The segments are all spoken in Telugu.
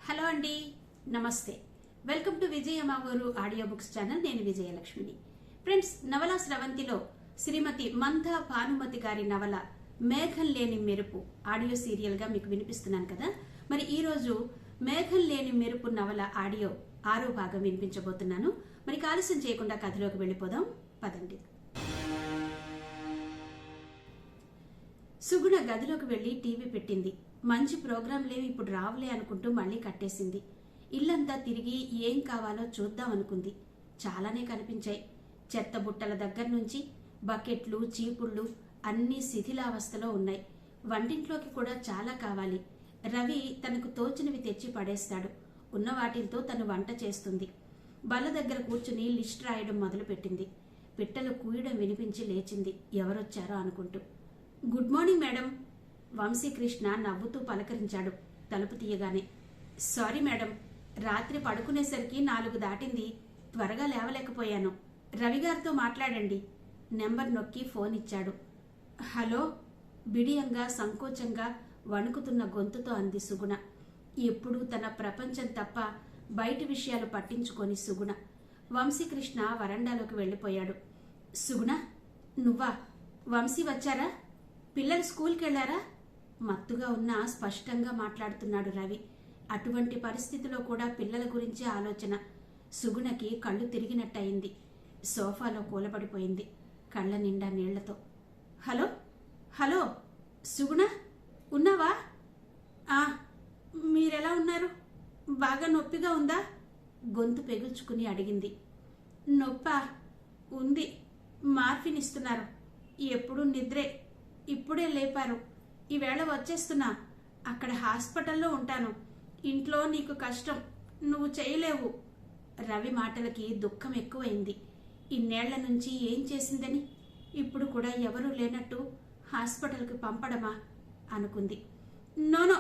హలో అండి, నమస్తే. వెల్కమ్ టు విజయ మా ఊరు ఆడియో బుక్స్ ఛానల్. నేను విజయలక్ష్మిని. ఫ్రెండ్స్, నవలా స్రవంతిలో శ్రీమతి మంథా భానుమతి గారి నవల మేఘం లేని మెరుపు ఆడియో సీరియల్ గా మీకు వినిపిస్తున్నాను కదా. మరి ఈ రోజు మేఘం లేని మెరుపు నవల ఆడియో 6వ భాగం వినిపించబోతున్నాను. మరి ఆలస్యం చేయకుండా కథలోకి వెళ్ళిపోదాం, పదండి. సుగుణ గదిలోకి వెళ్లి టీవీ పెట్టింది. మంచి ప్రోగ్రాంలేవి ఇప్పుడు రావులే అనుకుంటూ మళ్లీ కట్టేసింది. ఇల్లంతా తిరిగి ఏం కావాలో చూద్దాం అనుకుంది. చాలానే కనిపించాయి. చెత్త బుట్టల దగ్గర నుంచి బకెట్లు, చీపుళ్లు అన్నీ శిథిలావస్థలో ఉన్నాయి. వంటింట్లోకి కూడా చాలా కావాలి. రవి తనకు తోచినవి తెచ్చి పడేస్తాడు. ఉన్న వాటితో తను వంట చేస్తుంది. బల్ల దగ్గర కూర్చుని లిస్ట్ రాయడం మొదలుపెట్టింది. పిట్టలు కూయడం వినిపించి లేచింది, ఎవరొచ్చారో అనుకుంటూ. గుడ్ మార్నింగ్ మేడం, వంశీకృష్ణ నవ్వుతూ పలకరించాడు తలుపు తీయగానే. సారీ మేడం, రాత్రి పడుకునేసరికి 4 దాటింది, త్వరగా లేవలేకపోయాను. రవిగారితో మాట్లాడండి. నెంబర్ నొక్కి ఫోన్ ఇచ్చాడు. హలో, బిడియంగా సంకోచంగా వణుకుతున్న గొంతుతో అంది సుగుణ. ఎప్పుడూ తన ప్రపంచం తప్ప బయటి విషయాలు పట్టించుకొని సుగుణ. వంశీకృష్ణ వరండాలోకి వెళ్లిపోయాడు. సుగుణ, నువ్వా? వంశీ వచ్చారా? పిల్లలు స్కూల్కి వెళ్లారా? మత్తుగా ఉన్నా స్పష్టంగా మాట్లాడుతున్నాడు రవి. అటువంటి పరిస్థితిలో కూడా పిల్లల గురించే ఆలోచన. సుగుణకి కళ్ళు తిరిగినట్టయింది. సోఫాలో కూలబడిపోయింది, కళ్ళ నిండా నీళ్లతో. హలో హలో, సుగుణ ఉన్నావా? మీరెలా ఉన్నారు? బాగా నొప్పిగా ఉందా? గొంతు పెగుల్చుకుని అడిగింది. నొప్పా? ఉంది. మార్ఫిన్ ఇస్తున్నారు. ఎప్పుడూ నిద్రే. ఇప్పుడే లేపారు. ఈవేళ వచ్చేస్తున్నా. అక్కడ హాస్పిటల్లో ఉంటాను. ఇంట్లో నీకు కష్టం, నువ్వు చేయలేవు. రవి మాటలకి దుఃఖం ఎక్కువైంది. ఇన్నేళ్ల నుంచి ఏం చేసిందని ఇప్పుడు కూడా ఎవరూ లేనట్టు హాస్పిటల్కి పంపడమా అనుకుంది. నోనో,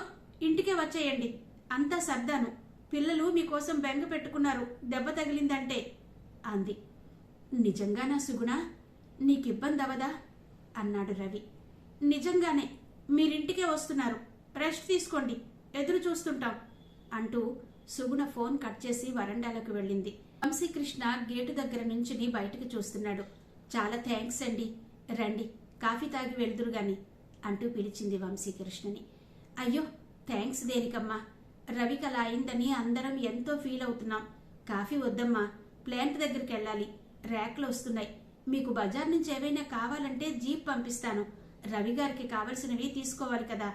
ఇంటికే వచ్చేయండి. అంతా సర్దాను. పిల్లలు మీకోసం బెంగ పెట్టుకున్నారు, దెబ్బ తగిలిందంటే అంది. నిజంగానా సుగుణ? నీకిబ్బంది అవదా అన్నాడు రవి. నిజంగానే. మీరింటికే వస్తున్నారు, రెస్ట్ తీసుకోండి, ఎదురు చూస్తుంటాం అంటూ సుగుణ ఫోన్ కట్ చేసి వరండాలోకి వెళ్ళింది. వంశీకృష్ణ గేటు దగ్గర నుంచుని బయటకు చూస్తున్నాడు. చాలా థ్యాంక్స్ అండి, రండి కాఫీ తాగి వెళ్దురు గాని అంటూ పిలిచింది వంశీకృష్ణని. అయ్యో, థ్యాంక్స్ దేనికమ్మా? రవికి అలా అయిందని అందరం ఎంతో ఫీల్ అవుతున్నాం. కాఫీ వద్దమ్మా, ప్లాంట్ దగ్గరికి వెళ్ళాలి. ర్యాక్లు వస్తున్నాయి. మీకు బజార్ నుంచి ఏవైనా కావాలంటే జీప్ పంపిస్తాను. రవి గారికి కావలసినవి తీసుకోవాలి కదా.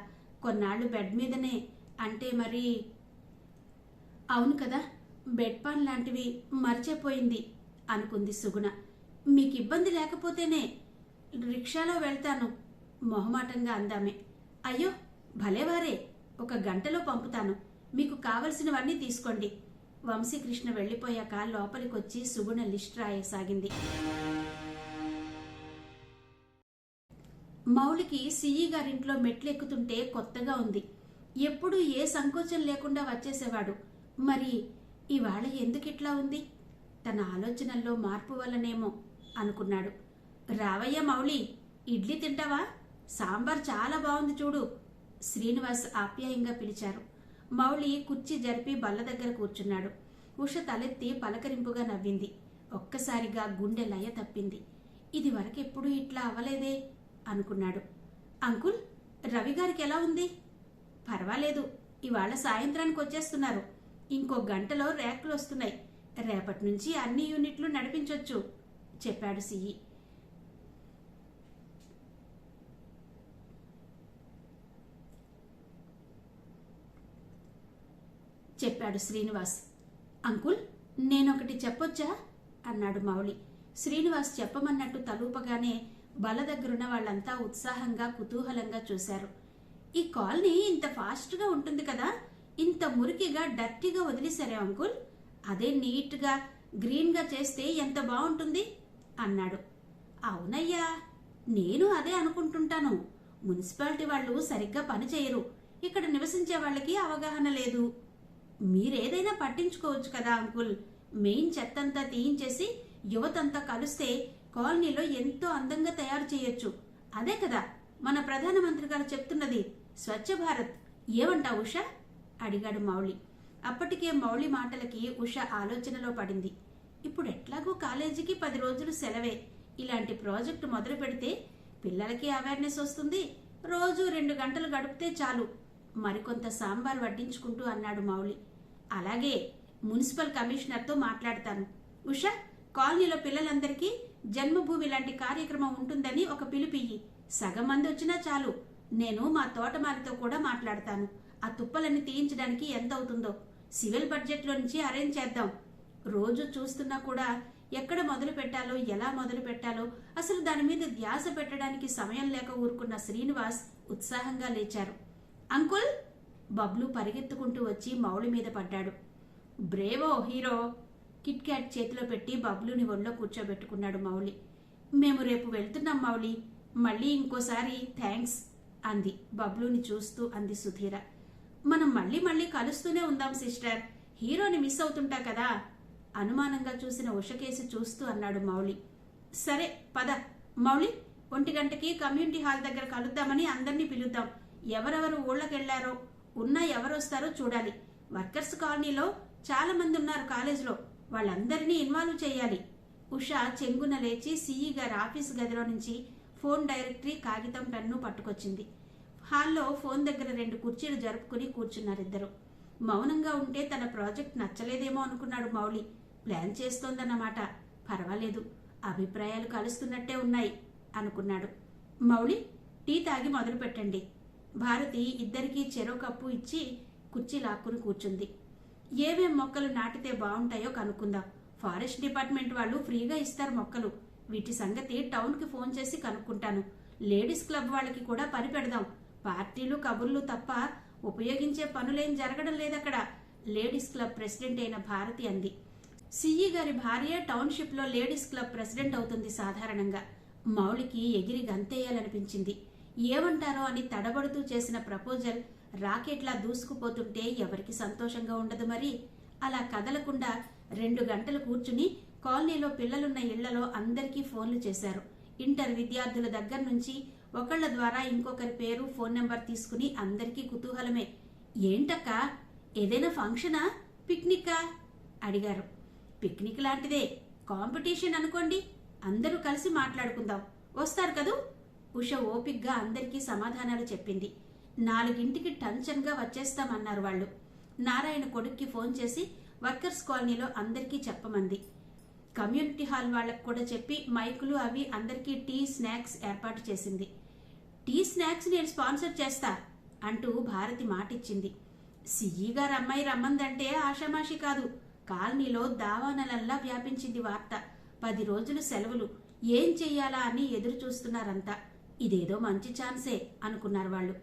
కొన్నాళ్లు బెడ్ మీదనే అంటే మరి. అవును కదా, బెడ్ పాన్ లాంటివి మర్చిపోయింది అనుకుంది సుగుణ. మీకు ఇబ్బంది లేకపోతేనే రిక్షాలో వెళ్తాను మొహమాటంగా అందామే. అయ్యో భలేవారే, 1 గంటలో పంపుతాను. మీకు కావలసినవన్నీ తీసుకోండి. వంశీకృష్ణ వెళ్లిపోయాక లోపలికొచ్చి సుగుణ లిస్ట్ రాయసాగింది. మౌలికి సిఈ గారింట్లో మెట్లెక్కుతుంటే కొత్తగా ఉంది. ఎప్పుడూ ఏ సంకోచం లేకుండా వచ్చేసేవాడు. మరి ఇవాళ ఎందుకిట్లా ఉంది? తన ఆలోచనల్లో మార్పు వల్లనేమో అనుకున్నాడు. రావయ్య మౌలి, ఇడ్లీ తింటావా? సాంబార్ చాలా బాగుంది చూడు. శ్రీనివాస్ ఆప్యాయంగా పిలిచారు. మౌలి కుర్చీ జరిపి బల్ల దగ్గర కూర్చున్నాడు. ఉష తలెత్తి పలకరింపుగా నవ్వింది. ఒక్కసారిగా గుండె లయ తప్పింది. ఇది వరకెప్పుడూ ఇట్లా అవలేదే అనుకున్నాడు. అంకుల్, రవి గారికి ఎలా ఉంది? పర్వాలేదు, ఇవాళ సాయంత్రానికి వచ్చేస్తున్నారు. ఇంకో గంటలో ర్యాక్లు వస్తున్నాయి. రేపటి నుంచి అన్ని యూనిట్లు నడిపించొచ్చు చెప్పాడు సిఈ. చెప్పాడు శ్రీనివాస్. అంకుల్, నేనొకటి చెప్పొచ్చా అన్నాడు మౌలి. శ్రీనివాస్ చెప్పమన్నట్టు తలూపగానే బల దగ్గరున్న వాళ్ళంతా ఉత్సాహంగా కుతూహలంగా చూశారు. ఈ కాలనీ ఇంత ఫాస్ట్గా ఉంటుంది కదా, ఇంత మురికిగా డర్టీగా వదిలేశారే అంకుల్. అదే నీట్గా గ్రీన్గా చేస్తే ఎంత బాగుంటుంది అన్నాడు. అవునయ్యా, నేను అదే అనుకుంటుంటాను. మున్సిపాలిటీ వాళ్ళు సరిగ్గా పని చేయరు. ఇక్కడ నివసించే వాళ్ళకి అవగాహన లేదు. మీరేదైనా పట్టించుకోవచ్చు కదా అంకుల్. మెయిన్ చెత్తంతా తీయించేసి యువతంతా కలిస్తే కాలనీలో ఎంతో అందంగా తయారు చేయొచ్చు. అదే కదా మన ప్రధానమంత్రి గారు చెప్తున్నది, స్వచ్ఛ భారత్. ఏమంటా ఉషా అడిగాడు మౌలి. అప్పటికే మౌళి మాటలకి ఉష ఆలోచనలో పడింది. ఇప్పుడు ఎట్లాగూ కాలేజీకి 10 రోజులు సెలవే. ఇలాంటి ప్రాజెక్టు మొదలు పెడితే పిల్లలకి అవేర్నెస్ వస్తుంది. రోజు 2 గంటలు గడిపితే చాలు. మరికొంత సాంబార్ వడ్డించుకుంటూ అన్నాడు మౌళి. అలాగే, మున్సిపల్ కమిషనర్తో మాట్లాడతాను. ఉష, కాలనీలో పిల్లలందరికీ జన్మభూమి లాంటి కార్యక్రమం ఉంటుందని ఒక పిలుపియ్యి. సగం మంది వచ్చినా చాలు. నేను మా తోటమాలితో కూడా మాట్లాడతాను. ఆ తుప్పలన్నీ తీయించడానికి ఎంత అవుతుందో సివిల్ బడ్జెట్లో నుంచి అరేంజ్ చేద్దాం. రోజు చూస్తున్నా కూడా ఎక్కడ మొదలు పెట్టాలో, ఎలా మొదలు పెట్టాలో అసలు దాని మీద ధ్యాస పెట్టడానికి సమయం లేక ఊరుకున్న శ్రీనివాస్ ఉత్సాహంగా లేచారు. అంకుల్! బబ్లు పరిగెత్తుకుంటూ వచ్చి మౌళి మీద పడ్డాడు. Bravo hero! కిట్ క్యాట్ చేతిలో పెట్టి బబ్లుని ఒళ్ళో కూర్చోబెట్టుకున్నాడు మౌళి. మేము రేపు వెళ్తున్నాం మౌళి. మళ్ళీ ఇంకోసారి థ్యాంక్స్ అంది. బబ్లుని చూస్తూ అంది సుధీర. మనం మళ్ళీ మళ్ళీ కలుస్తూనే ఉందాం సిస్టర్. హీరోని మిస్ అవుతుంటా కదా. అనుమానంగా చూసిన ఉషకేసి చూస్తూ అన్నాడు మౌళి. సరే పద మౌళి, 1 గంటకి కమ్యూనిటీ హాల్ దగ్గర కలుద్దామని అందరినీ పిలుద్దాం. ఎవరెవరు ఊళ్ళకెళ్లారో, ఉన్నా ఎవరొస్తారో చూడాలి. వర్కర్స్ కాలనీలో చాలా మంది ఉన్నారు కాలేజ్లో. వాళ్ళందరినీ ఇన్వాల్వ్ చేయాలి. ఉష చెంగున లేచి సిఈ గారి ఆఫీసు గదిలో నుంచి ఫోన్ డైరెక్టరీ, కాగితం, పెన్ను పట్టుకొచ్చింది. హాల్లో ఫోన్ దగ్గర 2 కుర్చీలు జరుపుకుని కూర్చున్నారిద్దరు. మౌనంగా ఉంటే తన ప్రాజెక్ట్ నచ్చలేదేమో అనుకున్నాడు మౌళి. ప్లాన్ చేస్తోందన్నమాట. పర్వాలేదు, అభిప్రాయాలు కలుస్తున్నట్టే ఉన్నాయి అనుకున్నాడు. మౌళి, టీ తాగి మొదలు పెట్టండి. భారతి ఇద్దరికీ చెరో కప్పు ఇచ్చి కుర్చీ లాక్కుని కూర్చుంది. ఏవేం మొక్కలు నాటితే బాగుంటాయో కనుక్కుందాం. ఫారెస్ట్ డిపార్ట్మెంట్ వాళ్ళు ఫ్రీగా ఇస్తారు మొక్కలు. వీటి సంగతి టౌన్కి ఫోన్ చేసి కనుక్కుంటాను. లేడీస్ క్లబ్ వాళ్ళకి కూడా పని పెడదాం. పార్టీలు, కబుర్లు తప్ప ఉపయోగించే పనులేం జరగడం లేదక్కడ. లేడీస్ క్లబ్ ప్రెసిడెంట్ అయిన భారతి అంది. సిఈ గారి భార్య టౌన్షిప్లో లేడీస్ క్లబ్ ప్రెసిడెంట్ అవుతుంది సాధారణంగా. మౌళికి ఎగిరి గంతేయాలనిపించింది. ఏమంటారో అని తడబడుతూ చేసిన ప్రపోజల్ రాకెట్లా దూసుకుపోతుంటే ఎవరికి సంతోషంగా ఉండదు మరి. అలా కదలకుండా 2 గంటలు కూర్చుని కాలనీలో పిల్లలున్న ఇళ్లలో అందరికీ ఫోన్లు చేశారు. ఇంటర్ విద్యార్థుల దగ్గర నుంచి ఒకళ్ల ద్వారా ఇంకొకరి పేరు, ఫోన్ నెంబర్ తీసుకుని అందరికీ కుతూహలమే. ఏంటక్క, ఏదైనా ఫంక్షనా, పిక్నికా అడిగారు. పిక్నిక్ లాంటిదే, కాంపిటీషన్ అనుకోండి. అందరూ కలిసి మాట్లాడుకుందాం. వస్తారు కదూ? ఉష ఓపిగ్గా అందరికీ సమాధానాలు చెప్పింది. 4ంటికి టంచన్గా వచ్చేస్తామన్నారు వాళ్ళు. నారాయణ కొడుక్కి ఫోన్ చేసి వర్కర్స్ కాలనీలో అందరికీ చెప్పమంది. కమ్యూనిటీ హాల్ వాళ్లకు కూడా చెప్పి మైకులు అవి అందరికీ టీ, స్నాక్స్ ఏర్పాటు చేసింది. టీ, స్నాక్స్ నేను స్పాన్సర్ చేస్తా అంటూ భారతి మాటిచ్చింది. సిఈ గారు అమ్మాయి రమ్మందంటే ఆషామాషి కాదు. కాలనీలో దావానలల్లా వ్యాపించింది వార్త. 10 రోజులు సెలవులు. ఏం చెయ్యాలా అని ఎదురు చూస్తున్నారంతా. ఇదేదో మంచి ఛాన్సే అనుకున్నారు వాళ్ళు.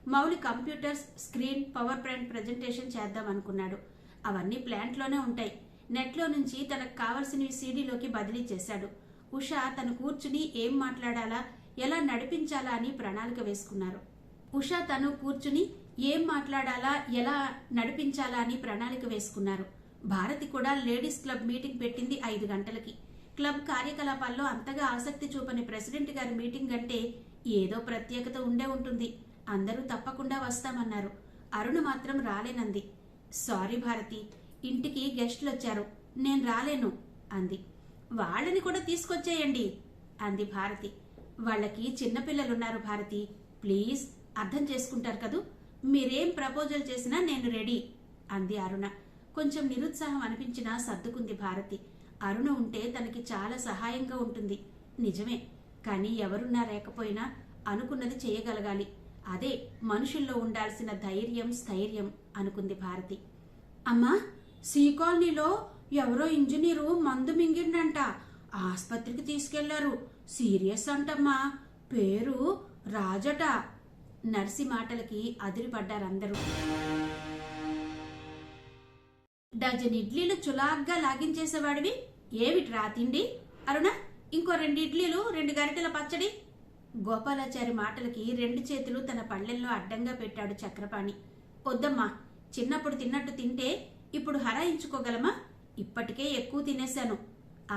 Mouli computers, screen, power point presentation చేద్దాం అనుకున్నాడు. అవన్నీ ప్లాంట్లోనే ఉంటాయి. నెట్లో నుంచి తనకు కావలసినవి సీడీలోకి బదిలీ చేశాడు. ఉష తను కూర్చుని ఏం మాట్లాడాలా, ఎలా నడిపించాలా అని ప్రణాళిక వేసుకున్నారు. ఉష తను కూర్చుని ఏం మాట్లాడాలా, ఎలా నడిపించాలా అని ప్రణాళిక వేసుకున్నారు. భారతి కూడా లేడీస్ క్లబ్ మీటింగ్ పెట్టింది 5 గంటలకి. క్లబ్ కార్యకలాపాల్లో అంతగా ఆసక్తి చూపని ప్రెసిడెంట్ గారి మీటింగ్ అంటే ఏదో ప్రత్యేకత ఉండే ఉంటుంది. అందరూ తప్పకుండా వస్తామన్నారు. అరుణ మాత్రం రాలేనంది. సారీ భారతి, ఇంటికి గెస్టులు వచ్చారు, నేను రాలేను అంది. వాళ్ళని కూడా తీసుకొచ్చేయండి అంది భారతి. వాళ్ళకి చిన్నపిల్లలున్నారు భారతి, ప్లీజ్ అర్థం చేసుకుంటారు కదూ. మీరేం ప్రపోజల్ చేసినా నేను రెడీ అంది అరుణ. కొంచెం నిరుత్సాహం అనిపించినా సర్దుకుంది భారతి. అరుణ ఉంటే తనకి చాలా సహాయంగా ఉంటుంది. నిజమే, కానీ ఎవరున్నా లేకపోయినా అనుకున్నది చేయగలగాలి. అదే మనుషుల్లో ఉండాల్సిన ధైర్యం, స్థైర్యం అనుకుంది భారతి. అమ్మా, సి కాలనీలో ఎవరో ఇంజనీరు మందు మింగిండంట. ఆస్పత్రికి తీసుకెళ్లారు. సీరియస్ అంటమ్మా. పేరు రాజట. నర్సి మాటలకి అదిరిపడ్డారందరూ. డజన్ ఇడ్లీలు చులాగ్గా లాగించేసేవాడివి ఏమిట్రా తిండి? అరుణ, ఇంకో 2 ఇడ్లీలు, 2 గరిటెల పచ్చడి. గోపాలాచారి మాటలకి 2 చేతులు తన పళ్ళెల్లో అడ్డంగా పెట్టాడు చక్రపాణి. వద్దమ్మా, చిన్నప్పుడు తిన్నట్టు తింటే ఇప్పుడు హరాయించుకోగలమా? ఇప్పటికే ఎక్కువ తినేశాను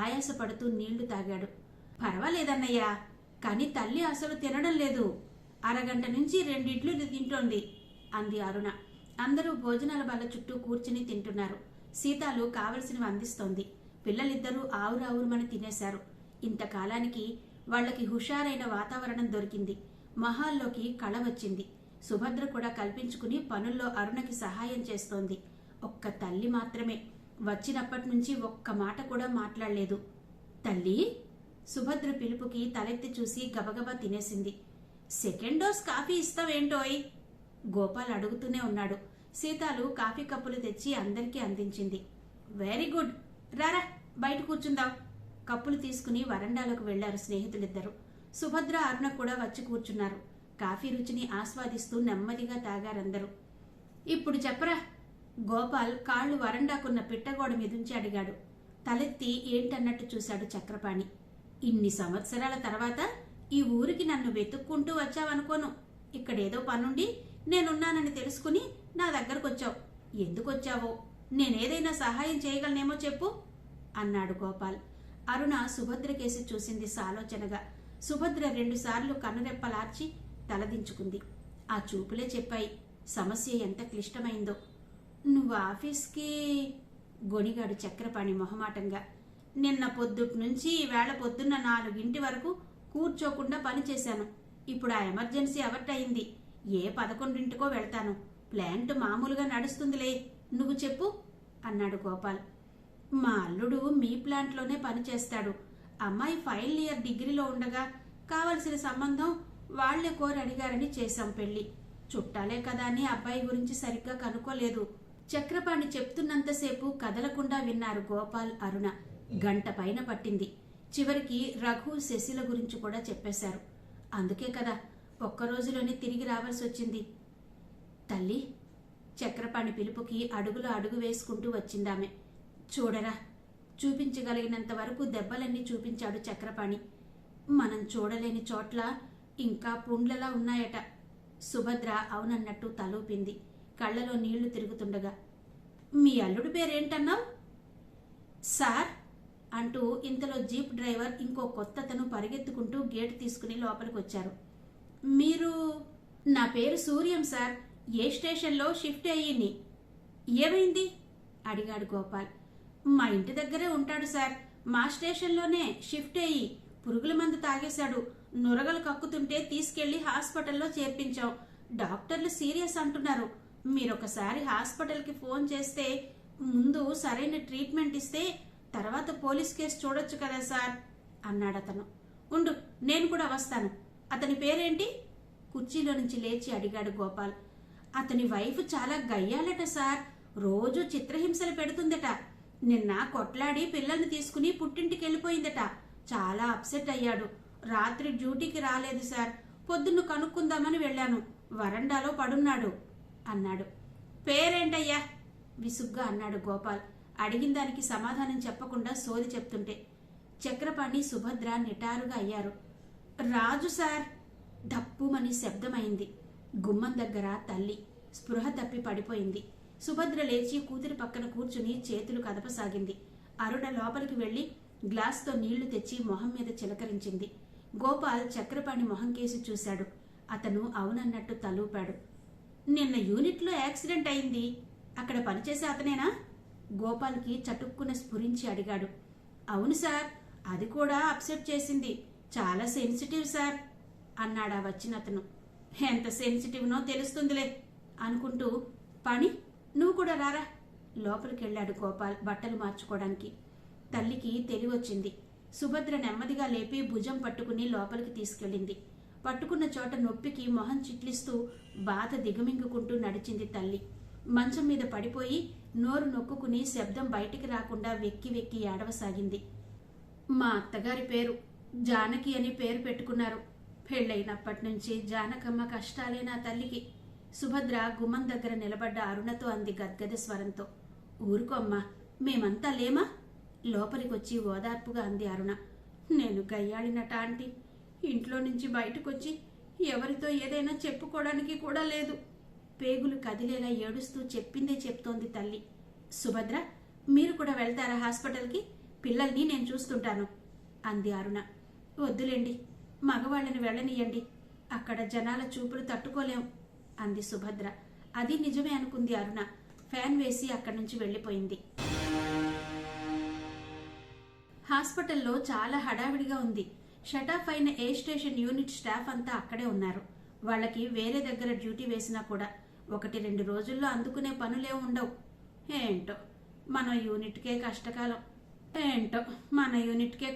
ఆయాసపడుతూ నీళ్లు తాగాడు. పర్వాలేదన్నయ్యా, కాని తల్లి అసలు తినడం లేదు. అరగంట నుంచి 2 ఇడ్లీలు తింటోంది అంది అరుణ. అందరూ భోజనాల బల్ల చుట్టూ కూర్చుని తింటున్నారు. సీతాలు కావలసినవి అందిస్తోంది. పిల్లలిద్దరూ ఆవురావురుమని తినేశారు. ఇంతకాలానికి వాళ్లకి హుషారైన వాతావరణం దొరికింది. మహాల్లోకి కళ వచ్చింది. సుభద్ర కూడా కల్పించుకుని పనుల్లో అరుణకి సహాయం చేస్తోంది. ఒక్క తల్లి మాత్రమే వచ్చినప్పటి నుంచి ఒక్క మాట కూడా మాట్లాడలేదు. తల్లి, సుభద్ర పిలుపుకి తలెత్తి చూసి గబగబా తినేసింది. సెకండ్ డోస్ కాఫీ ఇస్తావేంటోయ్? గోపాల్ అడుగుతూనే ఉన్నాడు. సీతాలు కాఫీ కప్పులు తెచ్చి అందరికీ అందించింది. వెరీ గుడ్, రారా బయట కూర్చుందాం. కప్పులు తీసుకుని వరండాలోకి వెళ్లారు స్నేహితులిద్దరూ. సుభద్ర, అరుణ కూడా వచ్చి కూర్చున్నారు. కాఫీ రుచిని ఆస్వాదిస్తూ నెమ్మదిగా తాగారందరూ. ఇప్పుడు చెప్పరా? గోపాల్ కాళ్లు వరండాకున్న పిట్టగోడ మీదుంచి అడిగాడు. తలెత్తి ఏంటన్నట్టు చూశాడు చక్రపాణి. ఇన్ని సంవత్సరాల తర్వాత ఈ ఊరికి నన్ను వెతుక్కుంటూ వచ్చావనుకోను. ఇక్కడేదో పనుండి నేనున్నానని తెలుసుకుని నా దగ్గరకొచ్చావు. ఎందుకొచ్చావో, నేనేదైనా సహాయం చేయగలనేమో చెప్పు అన్నాడు గోపాల్. అరుణ సుభద్ర కేసి చూసింది సాలోచనగా. సుభద్ర 2 సార్లు కనురెప్పలార్చి తలదించుకుంది. ఆ చూపులే చెప్పాయి సమస్య ఎంత క్లిష్టమైందో. నువ్వు ఆఫీస్కి? గొణిగాడు చక్రపాణి మొహమాటంగా. నిన్న పొద్దుటి నుంచి ఈవేళ పొద్దున్న 4 వరకు కూర్చోకుండా పనిచేశాను. ఇప్పుడు ఆ ఎమర్జెన్సీ అవర్ట్ అయింది. ఏ 11కో వెళ్తాను. ప్లాంట్ మామూలుగా నడుస్తుందిలే, నువ్వు చెప్పు అన్నాడు గోపాల్. మా అల్లుడు మీ ప్లాంట్లోనే పనిచేస్తాడు. అమ్మాయి ఫైనల్ ఇయర్ డిగ్రీలో ఉండగా కావలసిన సంబంధం వాళ్లే కోరి అడిగారని చేశాం పెళ్లి. చుట్టాలే కదా అని అబ్బాయి గురించి సరిగ్గా కనుక్కోలేదు. చక్రపాణి చెప్తున్నంతసేపు కదలకుండా విన్నారు గోపాల్, అరుణ. గంట పైన పట్టింది. చివరికి రఘు, శశిల గురించి కూడా చెప్పేశారు. అందుకే కదా ఒక్కరోజులోనే తిరిగి రావాల్సి వచ్చింది. తల్లి, చక్రపాణి పిలుపుకి అడుగులో అడుగు వేసుకుంటూ వచ్చిందామె. చూడరా, చూపించగలిగినంత వరకు దెబ్బలన్నీ చూపించాడు చక్రపాణి. మనం చూడలేని చోట్ల ఇంకా పుండ్లలా ఉన్నాయట. సుభద్ర అవునన్నట్టు తలూపింది, కళ్లలో నీళ్లు తిరుగుతుండగా. మీ అల్లుడి పేరేంటన్నావు? సార్ అంటూ ఇంతలో జీప్ డ్రైవర్ ఇంకో కొత్తతను పరిగెత్తుకుంటూ గేటు తీసుకుని లోపలికొచ్చారు. మీరు? నా పేరు సూర్యం సార్. ఏ స్టేషన్లో షిఫ్ట్ అయ్యింది? ఏమైంది అడిగాడు గోపాల్. మా ఇంటి దగ్గరే ఉంటాడు సార్. మా స్టేషన్లోనే షిఫ్ట్ అయ్యి పురుగుల మందు తాగేశాడు. నురగలు కక్కుతుంటే తీసుకెళ్లి హాస్పిటల్లో చేర్పించాం. డాక్టర్లు సీరియస్ అంటున్నారు. మీరొకసారి హాస్పిటల్కి ఫోన్ చేస్తే ముందు సరైన ట్రీట్మెంట్ ఇస్తే తర్వాత పోలీస్ కేసు చూడొచ్చు కదా సార్ అన్నాడతను. ఉండు, నేను కూడా వస్తాను. అతని పేరేంటి? కుర్చీలో నుంచి లేచి అడిగాడు గోపాల్. అతని వైఫ్ చాలా గయ్యాలట సార్. రోజు చిత్రహింసలు పెడుతుందట. నిన్న కొట్లాడి పిల్లల్ని తీసుకుని పుట్టింటికి వెళ్ళిపోయిందట. చాలా అప్సెట్ అయ్యాడు. రాత్రి డ్యూటీకి రాలేదు సార్. పొద్దున్న కనుక్కుందామని వెళ్ళాను. వరండాలో పడున్నాడు అన్నాడు. పేరేంటయ్యా? విసుగ్గా అన్నాడు గోపాల్, అడిగిన దానికి సమాధానం చెప్పకుండా సోది చెప్తుంటే. చక్రపాణి, సుభద్ర నిటారుగా అయ్యారు. రాజు సార్. దప్పుమని శబ్దమైంది. గుమ్మం దగ్గర తల్లి స్పృహ తప్పి పడిపోయింది. సుభద్ర లేచి కూతురి పక్కన కూర్చుని చేతులు కదపసాగింది. అరుణ లోపలికి వెళ్లి గ్లాస్తో నీళ్లు తెచ్చి మొహం మీద చిలకరించింది. గోపాల్ చక్రపాణి మొహం కేసి చూశాడు. అతను అవునన్నట్టు తలూపాడు. నిన్న యూనిట్లో యాక్సిడెంట్ అయింది. అక్కడ పనిచేసే అతనేనా? గోపాల్కి చటుక్కున స్ఫురించి అడిగాడు. అవును సార్, అది కూడా అప్సెట్ చేసింది. చాలా సెన్సిటివ్ సార్ అన్నాడా వచ్చినతను. ఎంత సెన్సిటివ్నో తెలుస్తుందిలే అనుకుంటూ, పని నువ్వు కూడా రారా లోపలికెళ్లాడు గోపాల్ బట్టలు మార్చుకోవడానికి. తల్లికి తెలివొచ్చింది. సుభద్ర నెమ్మదిగా లేపి భుజం పట్టుకుని లోపలికి తీసుకెళ్ళింది. పట్టుకున్న చోట నొప్పికి మొహం చిట్లిస్తూ బాధ దిగమింగుకుంటూ నడిచింది తల్లి. మంచం మీద పడిపోయి నోరు నొక్కుకుని శబ్దం బయటికి రాకుండా వెక్కి వెక్కి ఏడవసాగింది. మా అత్తగారి పేరు జానకి అని పేరు పెట్టుకున్నారు. పెళ్ళైనప్పటి నుంచి జానకమ్మ కష్టాలే నా తల్లికి. సుభద్ర గుమ్మం దగ్గర నిలబడ్డ అరుణతో అంది గద్గద స్వరంతో. ఊరుకోమ్మా, మేమంతా లేమా? లోపలికొచ్చి ఓదార్పుగా అంది అరుణ. నేను గయ్యాడినట ఆంటీ. ఇంట్లో నుంచి బయటకొచ్చి ఎవరితో ఏదైనా చెప్పుకోవడానికి కూడా లేదు. పేగులు కదిలేలా ఏడుస్తూ చెప్పిందే చెప్తోంది తల్లి. సుభద్ర, మీరు కూడా వెళ్తారా హాస్పిటల్కి? పిల్లల్ని నేను చూస్తుంటాను అంది అరుణ. వద్దులేండి, మగవాళ్ళని వెళ్ళనియండి. అక్కడ జనాల చూపులు తట్టుకోలేం అంది సుభద్ర. అది నిజమే అనుకుంది అరుణ. ఫ్యాన్ వేసి అక్కడి నుంచి వెళ్ళిపోయింది. హాస్పిటల్లో చాలా హడావిడిగా ఉంది. షటాఫ్ అయిన ఏ స్టేషన్ యూనిట్ స్టాఫ్ అంతా అక్కడే ఉన్నారు. వాళ్ళకి వేరే దగ్గర డ్యూటీ వేసినా కూడా 1-2 రోజుల్లో అందుకునే పనులే ఉండవు. ఏంటో మన యూనిట్కే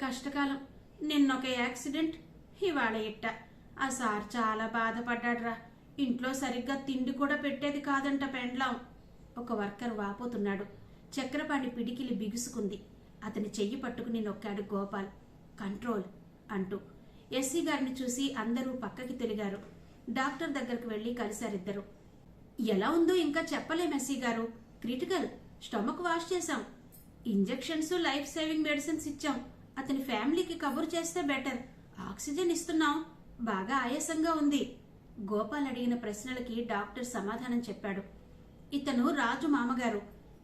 కష్టకాలం. నిన్నొక యాక్సిడెంట్, ఇవాళ ఇట్ట. ఆ సార్ చాలా బాధపడ్డాడ్రా. ఇంట్లో సరిగ్గా తిండి కూడా పెట్టేది కాదంట పెండ్లాం. ఒక వర్కర్ వాపోతున్నాడు. చక్రపాణి పిడికిలి బిగుసుకుంది. అతని చెయ్యి పట్టుకుని నొక్కాడు గోపాల్. కంట్రోల్ అంటూ. ఎస్సీ గారిని చూసి అందరూ పక్కకి తిరిగారు. డాక్టర్ దగ్గరకు వెళ్లి కలిశారిద్దరు. ఎలా ఉందో ఇంకా చెప్పలేం ఎస్సీ గారు. క్రిటికల్. స్టమక్ వాష్ చేశాం. ఇంజెక్షన్స్, లైఫ్ సేవింగ్ మెడిసిన్స్ ఇచ్చాం. అతని ఫ్యామిలీకి కబురు చేస్తే బెటర్. ఆక్సిజన్ ఇస్తున్నాం. బాగా ఆయాసంగా ఉంది. గోపాల్ అడిగిన ప్రశ్నలకి డాక్టర్ సమాధానం చెప్పాడు. ఇతను రాజు మామగారు.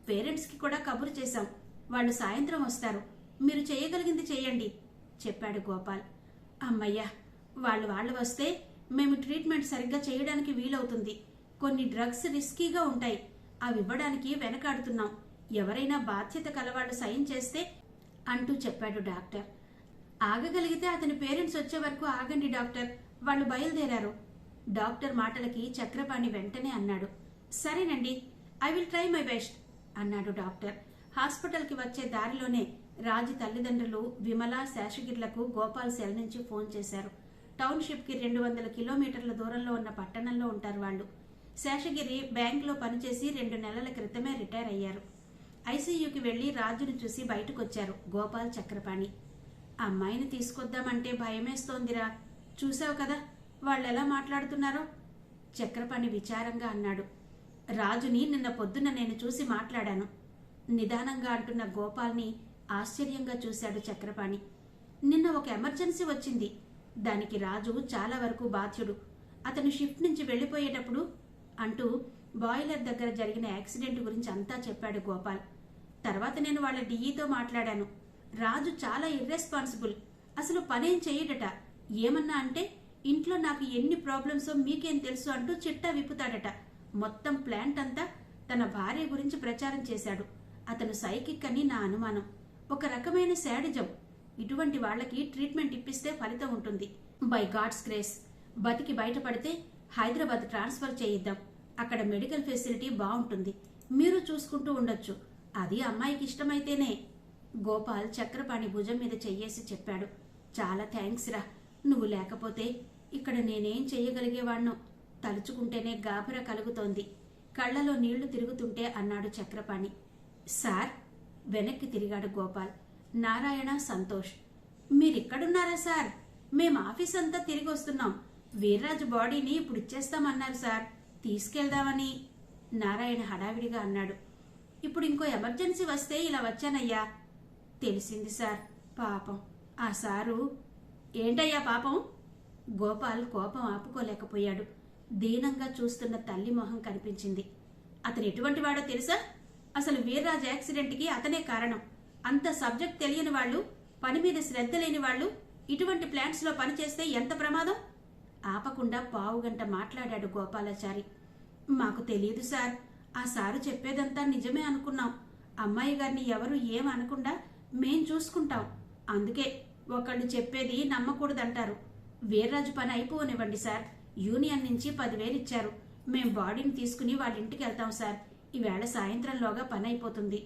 పేరెంట్స్కి కూడా కబురు చేశాం. వాళ్ళు సాయంత్రం వస్తారు. మీరు చేయగలిగింది చెయ్యండి చెప్పాడు గోపాల్. అమ్మయ్యా, వాళ్ళు వస్తే మేము ట్రీట్మెంట్ సరిగ్గా చేయడానికి వీలవుతుంది. కొన్ని డ్రగ్స్ రిస్కీగా ఉంటాయి. అవి ఇవ్వడానికి వెనకాడుతున్నాం. ఎవరైనా బాధ్యత కలవాళ్ళు సైన్ చేస్తే అంటూ చెప్పాడు డాక్టర్. ఆగగలిగితే అతని పేరెంట్స్ వచ్చే వరకు ఆగండి డాక్టర్. వాళ్ళు బయలుదేరారు. డాక్టర్ మాటలకి చక్రపాణి వెంటనే అన్నాడు, సరేనండి, I will try my best అన్నాడు డాక్టర్. హాస్పిటల్కి వచ్చే దారిలోనే రాజు తల్లిదండ్రులు విమల, శేషగిర్లకు గోపాల్ సెల్ నుంచి ఫోన్ చేశారు. టౌన్షిప్కి 200 కిలోమీటర్ల దూరంలో ఉన్న పట్టణంలో ఉంటారు వాళ్ళు. శేషగిరి బ్యాంకులో పనిచేసి 2 నెలల క్రితమే రిటైర్ అయ్యారు. ఐసీయూకి వెళ్లి రాజును చూసి బయటకొచ్చారు గోపాల్, చక్రపాణి. అమ్మాయిని తీసుకొద్దామంటే భయమేస్తోందిరా. చూసావు కదా వాళ్ళెలా మాట్లాడుతున్నారో. చక్రపాణి విచారంగా అన్నాడు. రాజుని నిన్న పొద్దున్న నేను చూసి మాట్లాడాను నిదానంగా అంటున్న గోపాల్ని ఆశ్చర్యంగా చూశాడు చక్రపాణి. నిన్న ఒక ఎమర్జెన్సీ వచ్చింది. దానికి రాజు చాలా వరకు బాధ్యుడు. అతను షిఫ్ట్ నుంచి వెళ్లిపోయేటప్పుడు అంటూ బాయిలర్ దగ్గర జరిగిన యాక్సిడెంట్ గురించి అంతా చెప్పాడు గోపాల్. తర్వాత నేను వాళ్ళ డిఈతో మాట్లాడాను. రాజు చాలా ఇర్రెస్పాన్సిబుల్. అసలు పనేం చెయ్యడట. ఏమన్నా అంటే ఇంట్లో నాకు ఎన్ని ప్రాబ్లమ్సో మీకేం తెలుసు అంటూ చిట్టా విప్పుతాడట. మొత్తం ప్లాంట్ అంతా తన భార్య గురించి ప్రచారం చేశాడు. అతను సైకిక్ అని నా అనుమానం. ఒక రకమైన శాడిజం. ఇటువంటి వాళ్లకి ట్రీట్మెంట్ ఇప్పిస్తే ఫలితం ఉంటుంది. బై గాడ్స్ గ్రేస్ బతికి బయటపడితే హైదరాబాద్ ట్రాన్స్ఫర్ చేయిద్దాం. అక్కడ మెడికల్ ఫెసిలిటీ బాగుంటుంది. మీరు చూసుకుంటూ ఉండొచ్చు. అది అమ్మాయికి ఇష్టమైతేనే. గోపాల్ చక్రపాణి భుజం మీద చెయ్యేసి చెప్పాడు. చాలా థ్యాంక్స్ రా. నువ్వు లేకపోతే ఇక్కడ నేనేం చెయ్యగలిగేవాణ్ణో తలుచుకుంటేనే గాబరా కలుగుతోంది. కళ్లలో నీళ్లు తిరుగుతుంటే అన్నాడు చక్రపాణి. సార్ వెనక్కి తిరిగాడు గోపాల్. నారాయణ, సంతోష్ మీరిక్కడున్నారా సార్? మేం ఆఫీస్ అంతా తిరిగి వస్తున్నాం. వీర్రాజు బాడీని ఇప్పుడు ఇచ్చేస్తామన్నారు సార్. తీసుకెళ్దామని నారాయణ హడావిడిగా అన్నాడు. ఇప్పుడు ఇంకో ఎమర్జెన్సీ వస్తే ఇలా వచ్చానయ్యా. తెలిసింది సార్. పాపం ఆ సారు. ఏంటయ్యా పాపం? గోపాల్ కోపం ఆపుకోలేకపోయాడు. దీనంగా చూస్తున్న తల్లి మొహం కనిపించింది. అతను ఎటువంటి వాడో తెలుసా? అసలు వీర్రాజు యాక్సిడెంట్కి అతనే కారణం. అంత సబ్జెక్ట్ తెలియని వాళ్ళు, పని మీద శ్రద్ధ లేని వాళ్ళు ఇటువంటి ప్లాంట్స్లో పనిచేస్తే ఎంత ప్రమాదం? ఆపకుండా పావుగంట మాట్లాడాడు గోపాలాచారి. మాకు తెలియదు సార్. ఆ సారు చెప్పేదంతా నిజమే అనుకున్నాం. అమ్మాయి గారిని ఎవరు ఏమనకుండా మేం చూసుకుంటాం. అందుకే ఒకళ్ళు చెప్పేది నమ్మకూడదంటారు. వీర్రాజు పని అయిపోనివ్వండి సార్. యూనియన్ నుంచి 10,000 ఇచ్చారు. మేం బాడీని తీసుకుని వాళ్ళ ఇంటికి వెళ్తాం సార్. ఈవేళ సాయంత్రంలోగా పని అయిపోతుంది.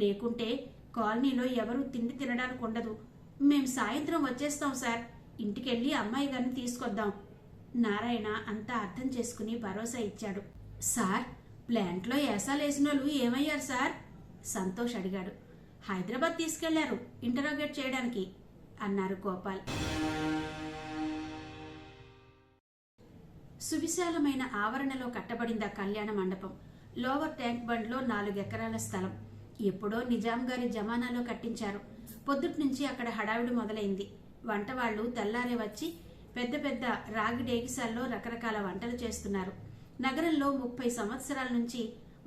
లేకుంటే కాలనీలో ఎవరూ తిండి తినడానికి ఉండదు. మేం సాయంత్రం వచ్చేస్తాం సార్. ఇంటికెళ్ళి అమ్మాయి గారిని తీసుకొద్దాం. నారాయణ అంతా అర్థం చేసుకుని భరోసా ఇచ్చాడు. సార్ ప్లాంట్లో ఏసాలేసినోళ్ళు ఏమయ్యారు సార్? సంతోష్ అడిగాడు. హైదరాబాద్ తీసుకెళ్లారు ఇంటరాగేట్ చేయడానికి అన్నారు గోపాల్. సువిశాలమైన ఆవరణలో కట్టబడింది ఆ కళ్యాణ మండపం. లోవర్ ట్యాంక్ బండ్లో 4 ఎకరాల స్థలం. ఎప్పుడో నిజాం గారి జమానాలో కట్టించారు. పొద్దుట్నుంచి అక్కడ హడావిడి మొదలైంది. వంటవాళ్లు తెల్లారే వచ్చి పెద్ద పెద్ద రాగి డేగిసాల్లో రకరకాల వంటలు చేస్తున్నారు. నగరంలో 30 సంవత్సరాల నుంచి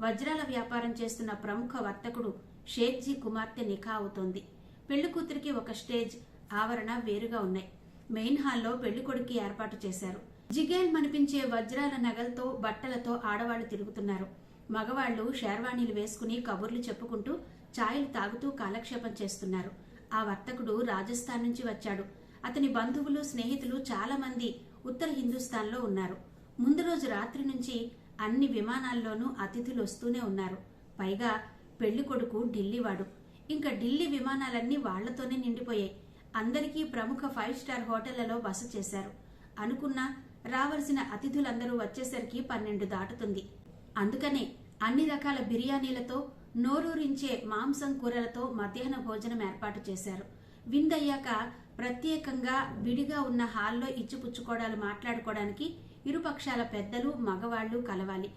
వజ్రాల వ్యాపారం చేస్తున్న ప్రముఖ వర్తకుడు షేక్జీ కుమార్తె నిఖా అవుతోంది. పెళ్లికూతురికి ఒక స్టేజ్, ఆవరణ వేరుగా ఉన్నాయి. మెయిన్ హాల్లో పెళ్లికొడుకి ఏర్పాటు చేశారు. జిగేల్ మనిపించే వజ్రాల నగలతో బట్టలతో ఆడవాళ్లు తిరుగుతున్నారు. మగవాళ్లు షేర్వాణీలు వేసుకుని కబుర్లు చెప్పుకుంటూ ఛాయలు తాగుతూ కాలక్షేపం చేస్తున్నారు. ఆ వర్తకుడు రాజస్థాన్ నుంచి వచ్చాడు. అతని బంధువులు స్నేహితులు చాలా మంది ఉత్తర హిందుస్థాన్లో ఉన్నారు. ముందు రోజు రాత్రి నుంచి అన్ని విమానాల్లోనూ అతిథులు వస్తూనే ఉన్నారు. పైగా పెళ్లి కొడుకు ఢిల్లీవాడు. ఇంకా ఢిల్లీ విమానాలన్నీ వాళ్లతోనే నిండిపోయాయి. అందరికీ ప్రముఖ 5 స్టార్ హోటళ్లలో బస చేశారు. అనుకున్నా రావలసిన అతిథులందరూ వచ్చేసరికి 12 దాటుతుంది. అందుకనే అన్ని రకాల బిర్యానీలతో నోరూరించే మాంసం కూరలతో మధ్యాహ్న భోజనం ఏర్పాటు చేశారు. విందయ్యాక ప్రత్యేకంగా విడిగా ఉన్న హాల్లో ఇచ్చిపుచ్చుకోవడాలు మాట్లాడుకోవడానికి ఇరుపక్షాల పెద్దలు మగవాళ్లు కలవాలి.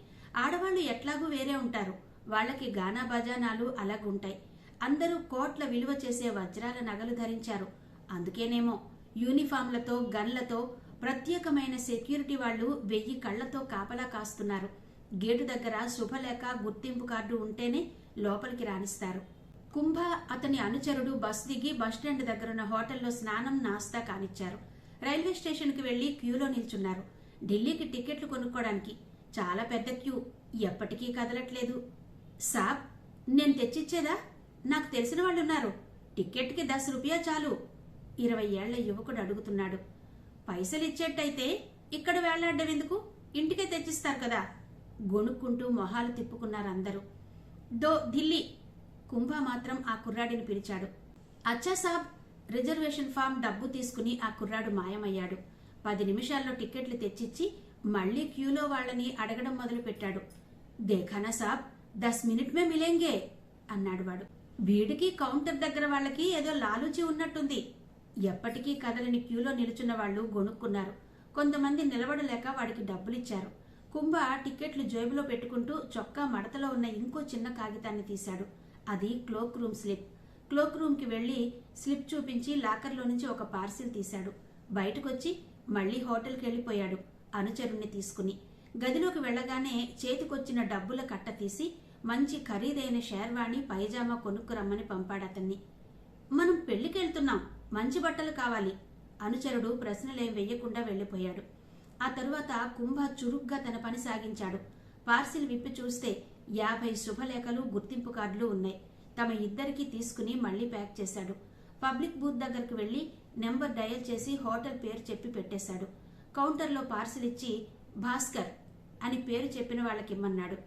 ఆడవాళ్లు ఎట్లాగూ వేరే ఉంటారు. వాళ్లకి గానా బజానాలు అలాగుంటాయి. అందరూ కోట్ల విలువ చేసే వజ్రాల నగలు ధరించారు. అందుకేనేమో యూనిఫామ్లతో గన్లతో ప్రత్యేకమైన సెక్యూరిటీ వాళ్లు 1000 కళ్లతో కాపలా కాస్తున్నారు. గేటు దగ్గర శుభలేఖ గుర్తింపు కార్డు ఉంటేనే లోపలికి రాణిస్తారు. కుంభ అతని అనుచరుడు బస్ దిగి బస్టాండ్ దగ్గరున్న హోటల్లో స్నానం నాస్తా కానిచ్చారు. రైల్వే స్టేషన్కి వెళ్లి క్యూలో నిల్చున్నారు. ఢిల్లీకి టికెట్లు కొనుక్కోవడానికి చాలా పెద్ద క్యూ. ఎప్పటికీ కదలట్లేదు. సాబ్, నేను తెచ్చిచ్చేదా? నాకు తెలిసిన వాళ్ళున్నారు. టికెట్కి 10 రూపాయ చాలు. 20 ఏళ్ల యువకుడు అడుగుతున్నాడు. పైసలిచ్చేట్టయితే ఇక్కడ వేళ్లాడ్డం ఎందుకు? ఇంటికే తెచ్చిస్తారు కదా. గొణుక్కుంటూ మొహాలు తిప్పుకున్నారందరూ. దో ఢిల్లీ. కుంభ మాత్రం ఆ కుర్రాడిని పిలిచాడు. అచ్చా సాబ్. రిజర్వేషన్ ఫామ్ డబ్బు తీసుకుని ఆ కుర్రాడు మాయమయ్యాడు. 10 నిమిషాల్లో టికెట్లు తెచ్చిచ్చి మళ్లీ క్యూలో వాళ్లని అడగడం మొదలు పెట్టాడు. దేఖానా సాబ్, 10 మినిట్ మే మిలేంగే అన్నాడు వాడు. వీడికి కౌంటర్ దగ్గర వాళ్ళకి ఏదో లాలూచి ఉన్నట్టుంది. ఎప్పటికీ కదలని క్యూలో నిలుచున్న వాళ్లు గొణుక్కున్నారు. కొంతమంది నిలబడలేక వాడికి డబ్బులిచ్చారు. కుంభ టికెట్లు జేబులో పెట్టుకుంటూ చొక్కా మడతలో ఉన్న ఇంకో చిన్న కాగితాన్ని తీశాడు. అది క్లోక్ రూమ్ స్లిప్. క్లోక్ రూమ్కి వెళ్లి స్లిప్ చూపించి లాకర్లో నుంచి ఒక పార్సిల్ తీశాడు. బయటకొచ్చి మళ్లీ హోటల్కి వెళ్లిపోయాడు అనుచరుణ్ణి తీసుకుని. గదిలోకి వెళ్లగానే చేతికొచ్చిన డబ్బుల కట్ట తీసి మంచి ఖరీదైన షేర్వాణి పైజామా కొనుక్కురమ్మని పంపాడతన్ని. మనం పెళ్లికెళ్తున్నాం, మంచి బట్టలు కావాలి. అనుచరుడు ప్రశ్నలేం వెయ్యకుండా వెళ్లిపోయాడు. ఆ తరువాత కుంభ చురుగ్గా తన పని సాగించాడు. పార్సిల్ విప్పి చూస్తే 50 శుభలేఖలు గుర్తింపు కార్డులు ఉన్నాయి. తమ ఇద్దరికీ తీసుకుని మళ్లీ ప్యాక్ చేశాడు. పబ్లిక్ బూత్ దగ్గరకు వెళ్లి నెంబర్ డయల్ చేసి హోటల్ పేరు చెప్పి పెట్టేశాడు. కౌంటర్లో పార్సిల్ ఇచ్చి భాస్కర్ అని పేరు చెప్పిన వాళ్ళకిమ్మన్నాడు.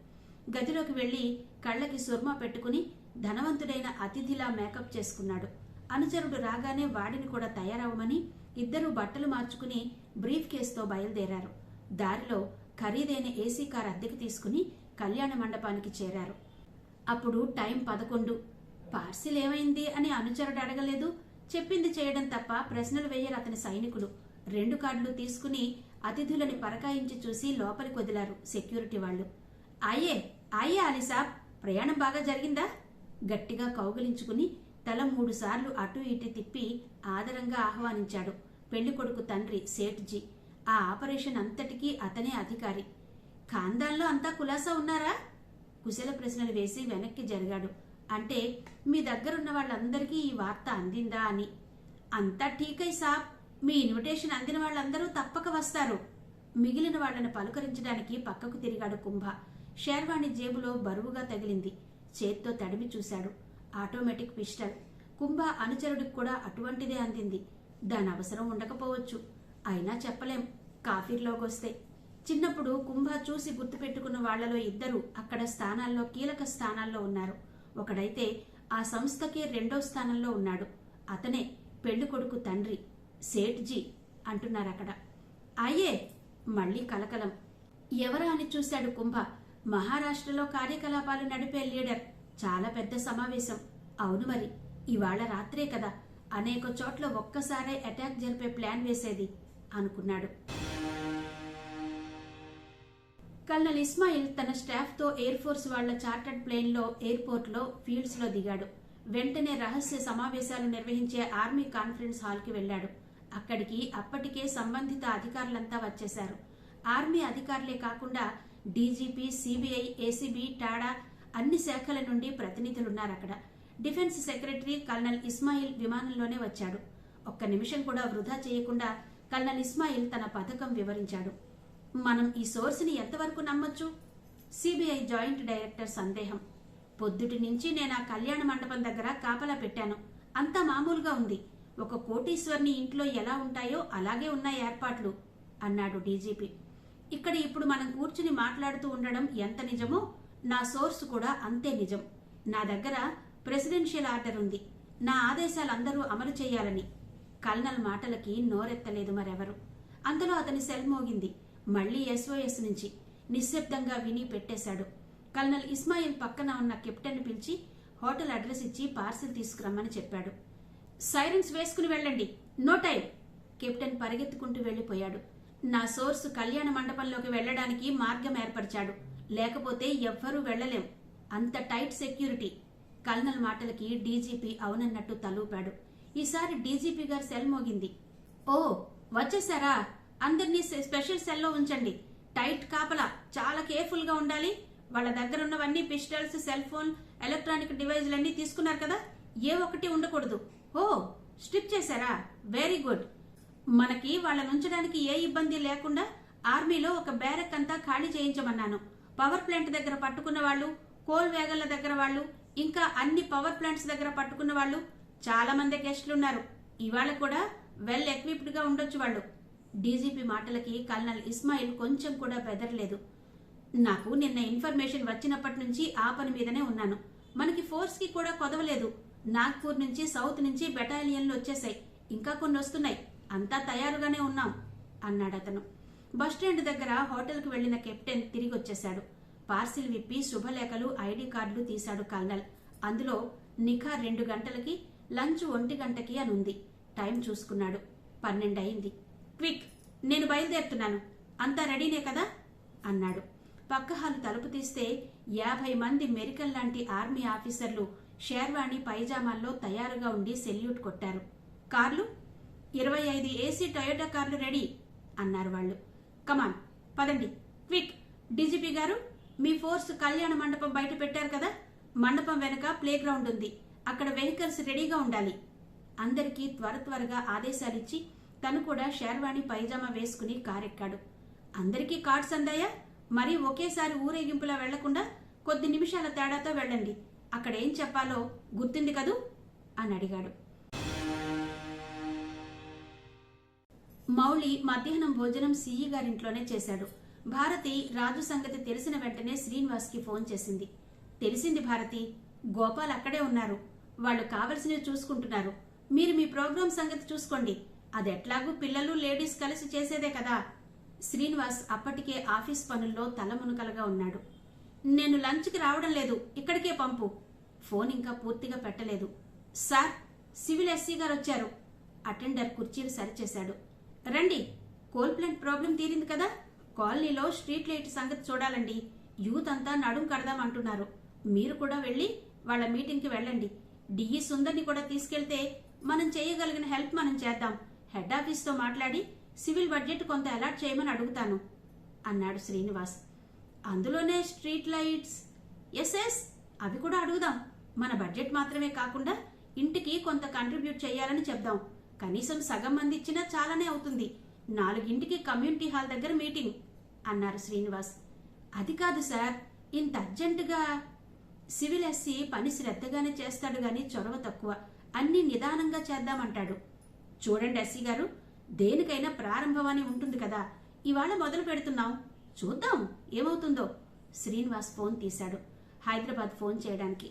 గదిలోకి వెళ్లి కళ్లకి సుర్మా పెట్టుకుని ధనవంతుడైన అతిథిలా మేకప్ చేసుకున్నాడు. అనుచరుడు రాగానే వాడిని కూడా తయారవమని ఇద్దరూ బట్టలు మార్చుకుని బ్రీఫ్ కేసుతో బయలుదేరారు. దారిలో ఖరీదైన ఏసీ కార్ అద్దెకి తీసుకుని కళ్యాణ మండపానికి చేరారు. అప్పుడు టైం 11. పార్సిల్ ఏమైంది అని అనుచరుడు అడగలేదు. చెప్పింది చేయడం తప్ప ప్రశ్నలు వేయరు అతని సైనికులు. 2 కార్డులు తీసుకుని అతిథులని పరకాయించి చూసి లోపలికి వదిలారు సెక్యూరిటీ వాళ్లు. ఆయే ఆయే అలీసాబ్, ప్రయాణం బాగా జరిగిందా? గట్టిగా కౌగిలించుకుని తల 3 సార్లు అటూ ఇటు తిప్పి ఆదరంగా ఆహ్వానించాడు పెళ్లికొడుకు తండ్రి సేఠ్జీ. ఆ ఆపరేషన్ అంతటికీ అతనే అధికారి. ఖాందాన్లో అంతా కులాసా ఉన్నారా? కుశల ప్రశ్నలు వేసి వెనక్కి జరిగాడు. అంటే మీ దగ్గరున్న వాళ్ళందరికీ ఈ వార్త అందిందా అని. అంతా ఠీకై సాబ్, మీ ఇన్విటేషన్ అందిన వాళ్ళందరూ తప్పక వస్తారు. మిగిలిన వాళ్లను పలుకరించడానికి పక్కకు తిరిగాడు కుంభ. షేర్వాణి జేబులో బరువుగా తగిలింది. చేత్తో తడిమి చూశాడు. Automatic pistol. కుంభ అనుచరుడికి కూడా అటువంటిదే అందింది. దాని అవసరం ఉండకపోవచ్చు. అయినా చెప్పలేం కాఫీర్లోకొస్తే. చిన్నప్పుడు కుంభ చూసి గుర్తుపెట్టుకున్న వాళ్లలో 2 అక్కడ స్థానాల్లో కీలక స్థానాల్లో ఉన్నారు. ఒకడైతే ఆ సంస్థకే 2వ స్థానంలో ఉన్నాడు. అతనే పెళ్లికొడుకు తండ్రి సేఠ్జీ అంటున్నారక్కడ. అయ్యే మళ్లీ కలకలం. ఎవరా అని చూశాడు కుంభ. మహారాష్ట్రలో కార్యకలాపాలు నడిపే లీడర్. చాలా పెద్ద సమావేశం. అవును మరి, ఇవాళ రాత్రే కదా అనేక చోట్ల ఒక్కసారే అటాక్ జరిపే ప్లాన్ వేసేది అనుకున్నాడు. కల్నల్ ఇస్మాయిల్ తన స్టాఫ్తో ఎయిర్ ఫోర్స్ వాళ్ల చార్టర్డ్ ప్లేన్లో ఎయిర్పోర్ట్లో ఫీల్డ్స్లో దిగాడు. వెంటనే రహస్య సమావేశాలు నిర్వహించే ఆర్మీ కాన్ఫరెన్స్ హాల్కి వెళ్లాడు. అక్కడికి అప్పటికే సంబంధిత అధికారులంతా వచ్చేశారు. ఆర్మీ అధికారులే కాకుండా డీజీపీ, సిబిఐ, ఏసీబీ, టాడా అన్ని శాఖల నుండి ప్రతినిధులున్నారక్కడ. డిఫెన్స్ సెక్రటరీ కల్నల్ ఇస్మాయిల్ విమానంలోనే వచ్చాడు. ఒక్క నిమిషం కూడా వృధా చేయకుండా కల్నల్ ఇస్మాయిల్ తన పథకం వివరించాడు. మనం ఈ సోర్స్ని ఎంతవరకు నమ్మొచ్చు? సిబిఐ జాయింట్ డైరెక్టర్ సందేహం. పొద్దుటి నుంచి నేను ఆ కళ్యాణ మండపం దగ్గర కాపలా పెట్టాను. అంతా మామూలుగా ఉంది. ఒక కోటీశ్వర్ని ఇంట్లో ఎలా ఉంటాయో అలాగే ఉన్నాయి ఏర్పాట్లు అన్నాడు డీజీపీ. ఇక్కడ ఇప్పుడు మనం కూర్చుని మాట్లాడుతూ ఉండడం ఎంత నిజమో నా సోర్స్ కూడా అంతే నిజం. నా దగ్గర ప్రెసిడెన్షియల్ ఆర్డర్ ఉంది. నా ఆదేశాలు అందరూ అమలు చేయాలని. కల్నల్ మాటలకి నోరెత్తలేదు మరెవరు. అంతలో అతని సెల్ మోగింది. మళ్లీ SOS నుంచి నిశ్శబ్దంగా విని పెట్టేశాడు. కల్నల్ ఇస్మాయిల్ పక్కన ఉన్న కెప్టెన్ పిలిచి హోటల్ అడ్రస్ ఇచ్చి పార్సిల్ తీసుకురమ్మని చెప్పాడు. సైరన్స్ వేసుకుని వెళ్ళండి, నో టైం. కెప్టెన్ పరిగెత్తుకుంటూ వెళ్లిపోయాడు. నా సోర్సు కళ్యాణ మండపంలోకి వెళ్లడానికి మార్గం ఏర్పరిచాడు. లేకపోతే ఎవ్వరూ వెళ్లలేం. అంత టైట్ సెక్యూరిటీ. కల్నల్ మాటలకి డీజీపీ అవునన్నట్టు తలూపాడు. ఈసారి డీజీపీ గారి సెల్ మోగింది. ఓ వచ్చేసారా? అందరినీ స్పెషల్ సెల్లో ఉంచండి. టైట్ కాపలా, చాలా కేర్ఫుల్ గా ఉండాలి. వాళ్ళ దగ్గర ఉన్నవన్నీ పిస్టల్స్, సెల్ ఫోన్, ఎలక్ట్రానిక్ డివైజ్లన్నీ తీసుకున్నారు కదా, ఏ ఒక్కటి ఉండకూడదు. ఓ స్ట్రిప్ చేశారా? Very good. మనకి వాళ్ళని ఉంచడానికి ఏ ఇబ్బంది లేకుండా ఆర్మీలో ఒక బ్యారక్ అంతా ఖాళీ చేయించమన్నాను. పవర్ ప్లాంట్ దగ్గర పట్టుకున్న వాళ్ళు, కోల్ వేగళ్ల దగ్గర వాళ్ళు, ఇంకా అన్ని పవర్ ప్లాంట్స్ దగ్గర పట్టుకున్న వాళ్ళు చాలా మంది గెస్టులున్నారు. ఇవాళ కూడా వెల్ ఎక్విప్డ్ గా ఉండొచ్చు వాళ్ళు. డీజీపీ మాటలకి కల్నల్ ఇస్మాయిల్ కొంచెం కూడా బెదరలేదు. నాకు నిన్న ఇన్ఫర్మేషన్ వచ్చినప్పటి నుంచి ఆ పని మీదనే ఉన్నాను. మనకి ఫోర్స్ కి కూడా కొదవలేదు. నాగ్పూర్ నుంచి, సౌత్ నుంచి బెటాలియన్లు వచ్చేసాయి. ఇంకా కొన్ని వస్తున్నాయి. అంతా తయారుగానే ఉన్నాం అన్నాడతను. బస్టాండ్ దగ్గర హోటల్కి వెళ్లిన కెప్టెన్ తిరిగి వచ్చేశాడు. పార్సిల్ విప్పి శుభలేఖలు, ఐడి కార్డులు తీశాడు కల్నల్. అందులో నిఖా 2 గంటలకి, లంచ్ 1 గంటకి అని ఉంది. టైం చూసుకున్నాడు. 12 అయింది. క్విక్, నేను బయలుదేరుతున్నాను. అంతా రెడీనే కదా అన్నాడు. పక్క హాలు తలుపు తీస్తే 50 మంది మెరికల్ లాంటి ఆర్మీ ఆఫీసర్లు షేర్వాణి పైజామాల్లో తయారుగా ఉండి సెల్యూట్ కొట్టారు. కార్లు 25 ఏసీ టొయోటా కార్లు రెడీ అన్నారు వాళ్ళు. కమాన్ పదండి, క్విక్. డీజీపీ గారు, మీ ఫోర్స్ కళ్యాణ మండపం బయట పెట్టారు కదా, మండపం వెనక ప్లే గ్రౌండ్ ఉంది. అక్కడ వెహికల్స్ రెడీగా ఉండాలి. అందరికీ త్వరగా ఆదేశాలిచ్చి తను కూడా షేర్వాణి పైజామా వేసుకుని కారెక్కాడు. అందరికీ కార్డ్స్ అందాయా? మరీ ఒకేసారి ఊరేగింపులా వెళ్లకుండా కొద్ది నిమిషాల తేడాతో వెళ్ళండి. అక్కడేం చెప్పాలో గుర్తుంది కదూ అని అడిగాడు. మౌళి మధ్యాహ్నం భోజనం సిఈ గారింట్లోనే చేశాడు. భారతి రాజు సంగతి తెలిసిన వెంటనే శ్రీనివాస్ కి ఫోన్ చేసింది. తెలిసింది భారతి, గోపాల్ అక్కడే ఉన్నారు. వాళ్ళు కావలసినవి చూసుకుంటున్నారు. మీరు మీ ప్రోగ్రాం సంగతి చూసుకోండి. అదెట్లాగూ పిల్లలు, లేడీస్ కలిసి చేసేదే కదా. శ్రీనివాస్ అప్పటికే ఆఫీస్ పనుల్లో తలమునకలుగా ఉన్నాడు. నేను లంచ్కి రావడం లేదు, ఇక్కడికే పంపు. ఫోన్ ఇంకా పూర్తిగా పెట్టలేదు. సార్, సివిల్ ఎస్సీ గారు వచ్చారు. అటెండర్ కుర్చీలు సరిచేశాడు. రండి, కోల్ ప్లాంట్ ప్రాబ్లం తీరింది కదా. కాలనీలో స్ట్రీట్ లైట్ సంగతి చూడాలండి. యూత్ అంతా నడుం కడదామంటున్నారు. మీరు కూడా వెళ్ళి వాళ్ళ మీటింగ్కి వెళ్ళండి. డిఈ సుందర్ని కూడా తీసుకెళ్తే మనం చేయగలిగిన హెల్ప్ మనం చేద్దాం. హెడ్ ఆఫీస్తో మాట్లాడి సివిల్ బడ్జెట్ కొంత అలాట్ చేయమని అడుగుతాను అన్నాడు శ్రీనివాస్. అందులోనే స్ట్రీట్ లైట్స్? ఎస్, అవి కూడా అడుగుదాం. మన బడ్జెట్ మాత్రమే కాకుండా ఇంటికి కొంత కంట్రిబ్యూట్ చేయాలని చెప్దాం. కనీసం సగం మంది ఇచ్చినా చాలానే అవుతుంది. 4ంటికి కమ్యూనిటీ హాల్ దగ్గర మీటింగ్ అన్నారు శ్రీనివాస్. అది కాదు సార్, ఇంత అర్జెంటుగా. సివిల్ ఎస్సీ పని శ్రద్ధగానే చేస్తాడు గాని చొరవ తక్కువ. అన్ని నిదానంగా చేద్దామంటాడు. చూడండి ఎస్సీ గారు, దేనికైనా ప్రారంభం అని ఉంటుంది కదా. ఇవాళ మొదలు పెడుతున్నాం, చూద్దాం ఏమవుతుందో. శ్రీనివాస్ ఫోన్ తీశాడు హైదరాబాద్ ఫోన్ చేయడానికి.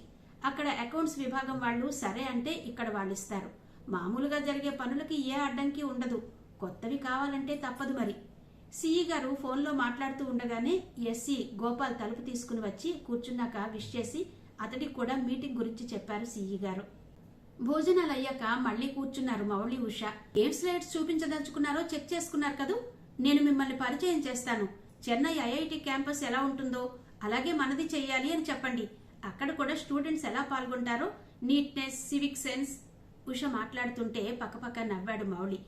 అక్కడ అకౌంట్స్ విభాగం వాళ్ళు సరే అంటే ఇక్కడ వాళ్ళు ఇస్తారు. మామూలుగా జరిగే పనులకి ఏ అడ్డంకి ఉండదు. కొత్తవి కావాలంటే తప్పదు మరి. సిఈ గారు ఫోన్లో మాట్లాడుతూ ఉండగానే ఎస్సీ గోపాల్ తలుపు తీసుకుని వచ్చి కూర్చున్నాక విష్ చేసి అతడికి కూడా మీటింగ్ గురించి చెప్పారు సిఈ గారు. భోజనాలు అయ్యాక మళ్లీ కూర్చున్నారు మౌళి, ఉష. ఏం స్లైడ్స్ చూపించదలుచుకున్నారో చెక్ చేసుకున్నారు కదూ. నేను మిమ్మల్ని పరిచయం చేస్తాను. చెన్నై ఐఐటి క్యాంపస్ ఎలా ఉంటుందో అలాగే మనది చెయ్యాలి అని చెప్పండి. అక్కడ కూడా స్టూడెంట్స్ ఎలా పాల్గొంటారో, నీట్నెస్, సివిక్ సెన్స్. ఉష మాట్లాడుతుంటే పక్కపక్క నవ్వాడు మౌళి.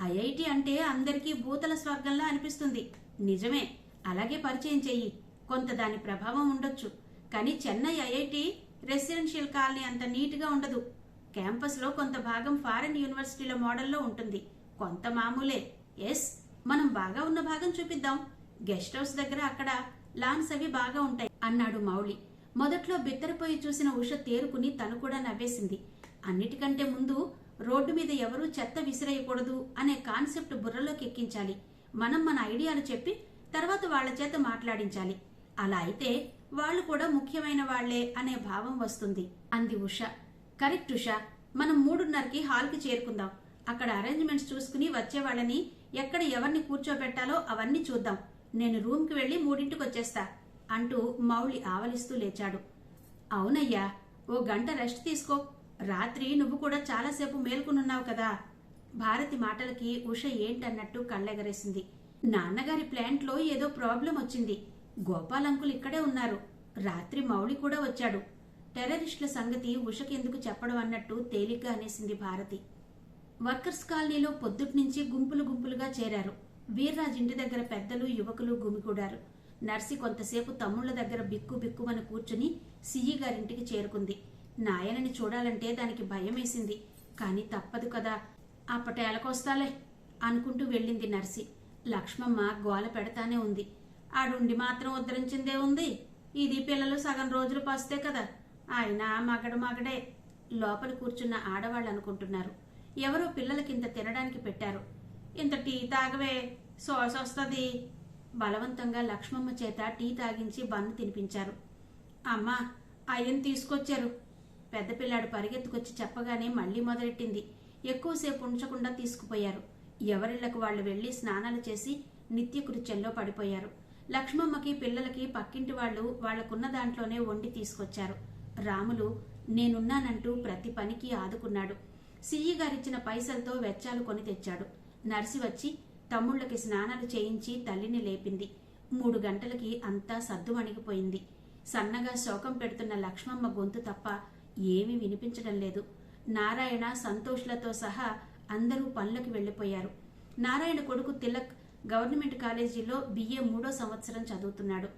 ఐఐటి అంటే అందరికీ భూతల స్వర్గంలా అనిపిస్తుంది. నిజమే, అలాగే పరిచయం చెయ్యి. కొంత దాని ప్రభావం ఉండొచ్చు. కానీ చెన్నై ఐఐటి రెసిడెన్షియల్ కాలనీ అంత నీట్గా ఉండదు. క్యాంపస్లో కొంత భాగం ఫారిన్ యూనివర్సిటీల మోడల్లో ఉంటుంది. కొంత మామూలే ఎస్, మనం బాగా ఉన్న భాగం చూపిద్దాం. గెస్ట్ హౌస్ దగ్గర అక్కడ లాన్స్ అవి బాగా ఉంటాయి అన్నాడు మౌళి. మొదట్లో బిత్తరపోయి చూసిన ఉష తేరుకుని తను కూడా నవ్వేసింది. అన్నిటికంటే ముందు రోడ్డు మీద ఎవరూ చెత్త విసిరేయకూడదు అనే కాన్సెప్ట్ బుర్రలోకి ఎక్కించాలి. మనం మన ఐడియాలు చెప్పి తర్వాత వాళ్ల చేత మాట్లాడించాలి. అలా అయితే వాళ్ళు కూడా ముఖ్యమైన వాళ్లే అనే భావం వస్తుంది అంది ఉష. కరెక్ట్ ఉష, మనం 3:30కి హాల్కి చేరుకుందాం. అక్కడ అరేంజ్మెంట్స్ చూసుకుని వచ్చే వాళ్ళని ఎక్కడ ఎవరిని కూర్చోబెట్టాలో అవన్నీ చూద్దాం. నేను రూమ్కి వెళ్లి 3ంటికి వచ్చేస్తా అంటూ మౌళి ఆవలిస్తూ లేచాడు. అవునయ్యా, ఓ గంట రెస్ట్ తీసుకో. రాత్రి నువ్వు కూడా చాలాసేపు మేల్కొనున్నావు కదా. భారతి మాటలకి ఉష ఏంటన్నట్టు కళ్ళెగరేసింది. నాన్నగారి ప్లాంట్లో ఏదో ప్రాబ్లం వచ్చింది. గోపాల్ అంకుల్ ఇక్కడే ఉన్నారు. రాత్రి మౌళి కూడా వచ్చాడు. టెర్రరిస్టుల సంగతి ఉషకెందుకు చెప్పడం అన్నట్టు తేలిగ్గా అనేసింది భారతి. వర్కర్స్ కాలనీలో పొద్దుట్నుంచి గుంపులు గుంపులుగా చేరారు. వీర్రాజ్ ఇంటి దగ్గర పెద్దలు యువకులు గుమికూడారు. నర్సి కొంతసేపు తమ్ముళ్ల దగ్గర బిక్కు బిక్కుమని కూర్చుని సిఈ గారింటికి చేరుకుంది. నాయనని చూడాలంటే దానికి భయమేసింది. కాని తప్పదు కదా, అప్పటేలకొస్తాలే అనుకుంటూ వెళ్ళింది నర్సి. లక్ష్మమ్మ గోల పెడతానే ఉంది. ఆడుండి మాత్రం ఉద్ధరించిందే ఉంది. ఇది పిల్లలు సగం రోజులు పస్తే కదా, ఆయన మగడే. లోపల కూర్చున్న ఆడవాళ్ళు అనుకుంటున్నారు. ఎవరో పిల్లలకింత తినడానికి పెట్టారు. ఇంత టీ తాగవే, సోసొస్తుంది. బలవంతంగా లక్ష్మమ్మ చేత టీ తాగించి బన్ను తినిపించారు. అమ్మా, అయ్యని తీసుకొచ్చారు. పెద్ద పిల్లాడు పరిగెత్తుకొచ్చి చెప్పగానే మళ్లీ మొదలెట్టింది. ఎక్కువసేపు ఉంచకుండా తీసుకుపోయారు. ఎవరిళ్లకు వాళ్లు వెళ్లి స్నానాలు చేసి నిత్యకృత్యంలో పడిపోయారు. లక్ష్మమ్మకి పిల్లలకి పక్కింటి వాళ్లు వాళ్లకున్న దాంట్లోనే వండి తీసుకొచ్చారు. రాములు నేనున్నానంటూ ప్రతి పనికి ఆదుకున్నాడు. సిఈ గారిచ్చిన పైసలతో వెచ్చాలు కొని తెచ్చాడు. నర్సి వచ్చి తమ్ముళ్లకి స్నానాలు చేయించి తల్లిని లేపింది. 3 గంటలకి అంతా సద్దుమణిగిపోయింది. సన్నగా శోకం పెడుతున్న లక్ష్మమ్మ గొంతు తప్ప ఏమీ వినిపించడం లేదు. నారాయణ, సంతోష్లతో సహా అందరూ పనులకు వెళ్లిపోయారు. నారాయణ కొడుకు తిలక్ గవర్నమెంట్ కాలేజీలో BA 3వ సంవత్సరం చదువుతున్నాడు.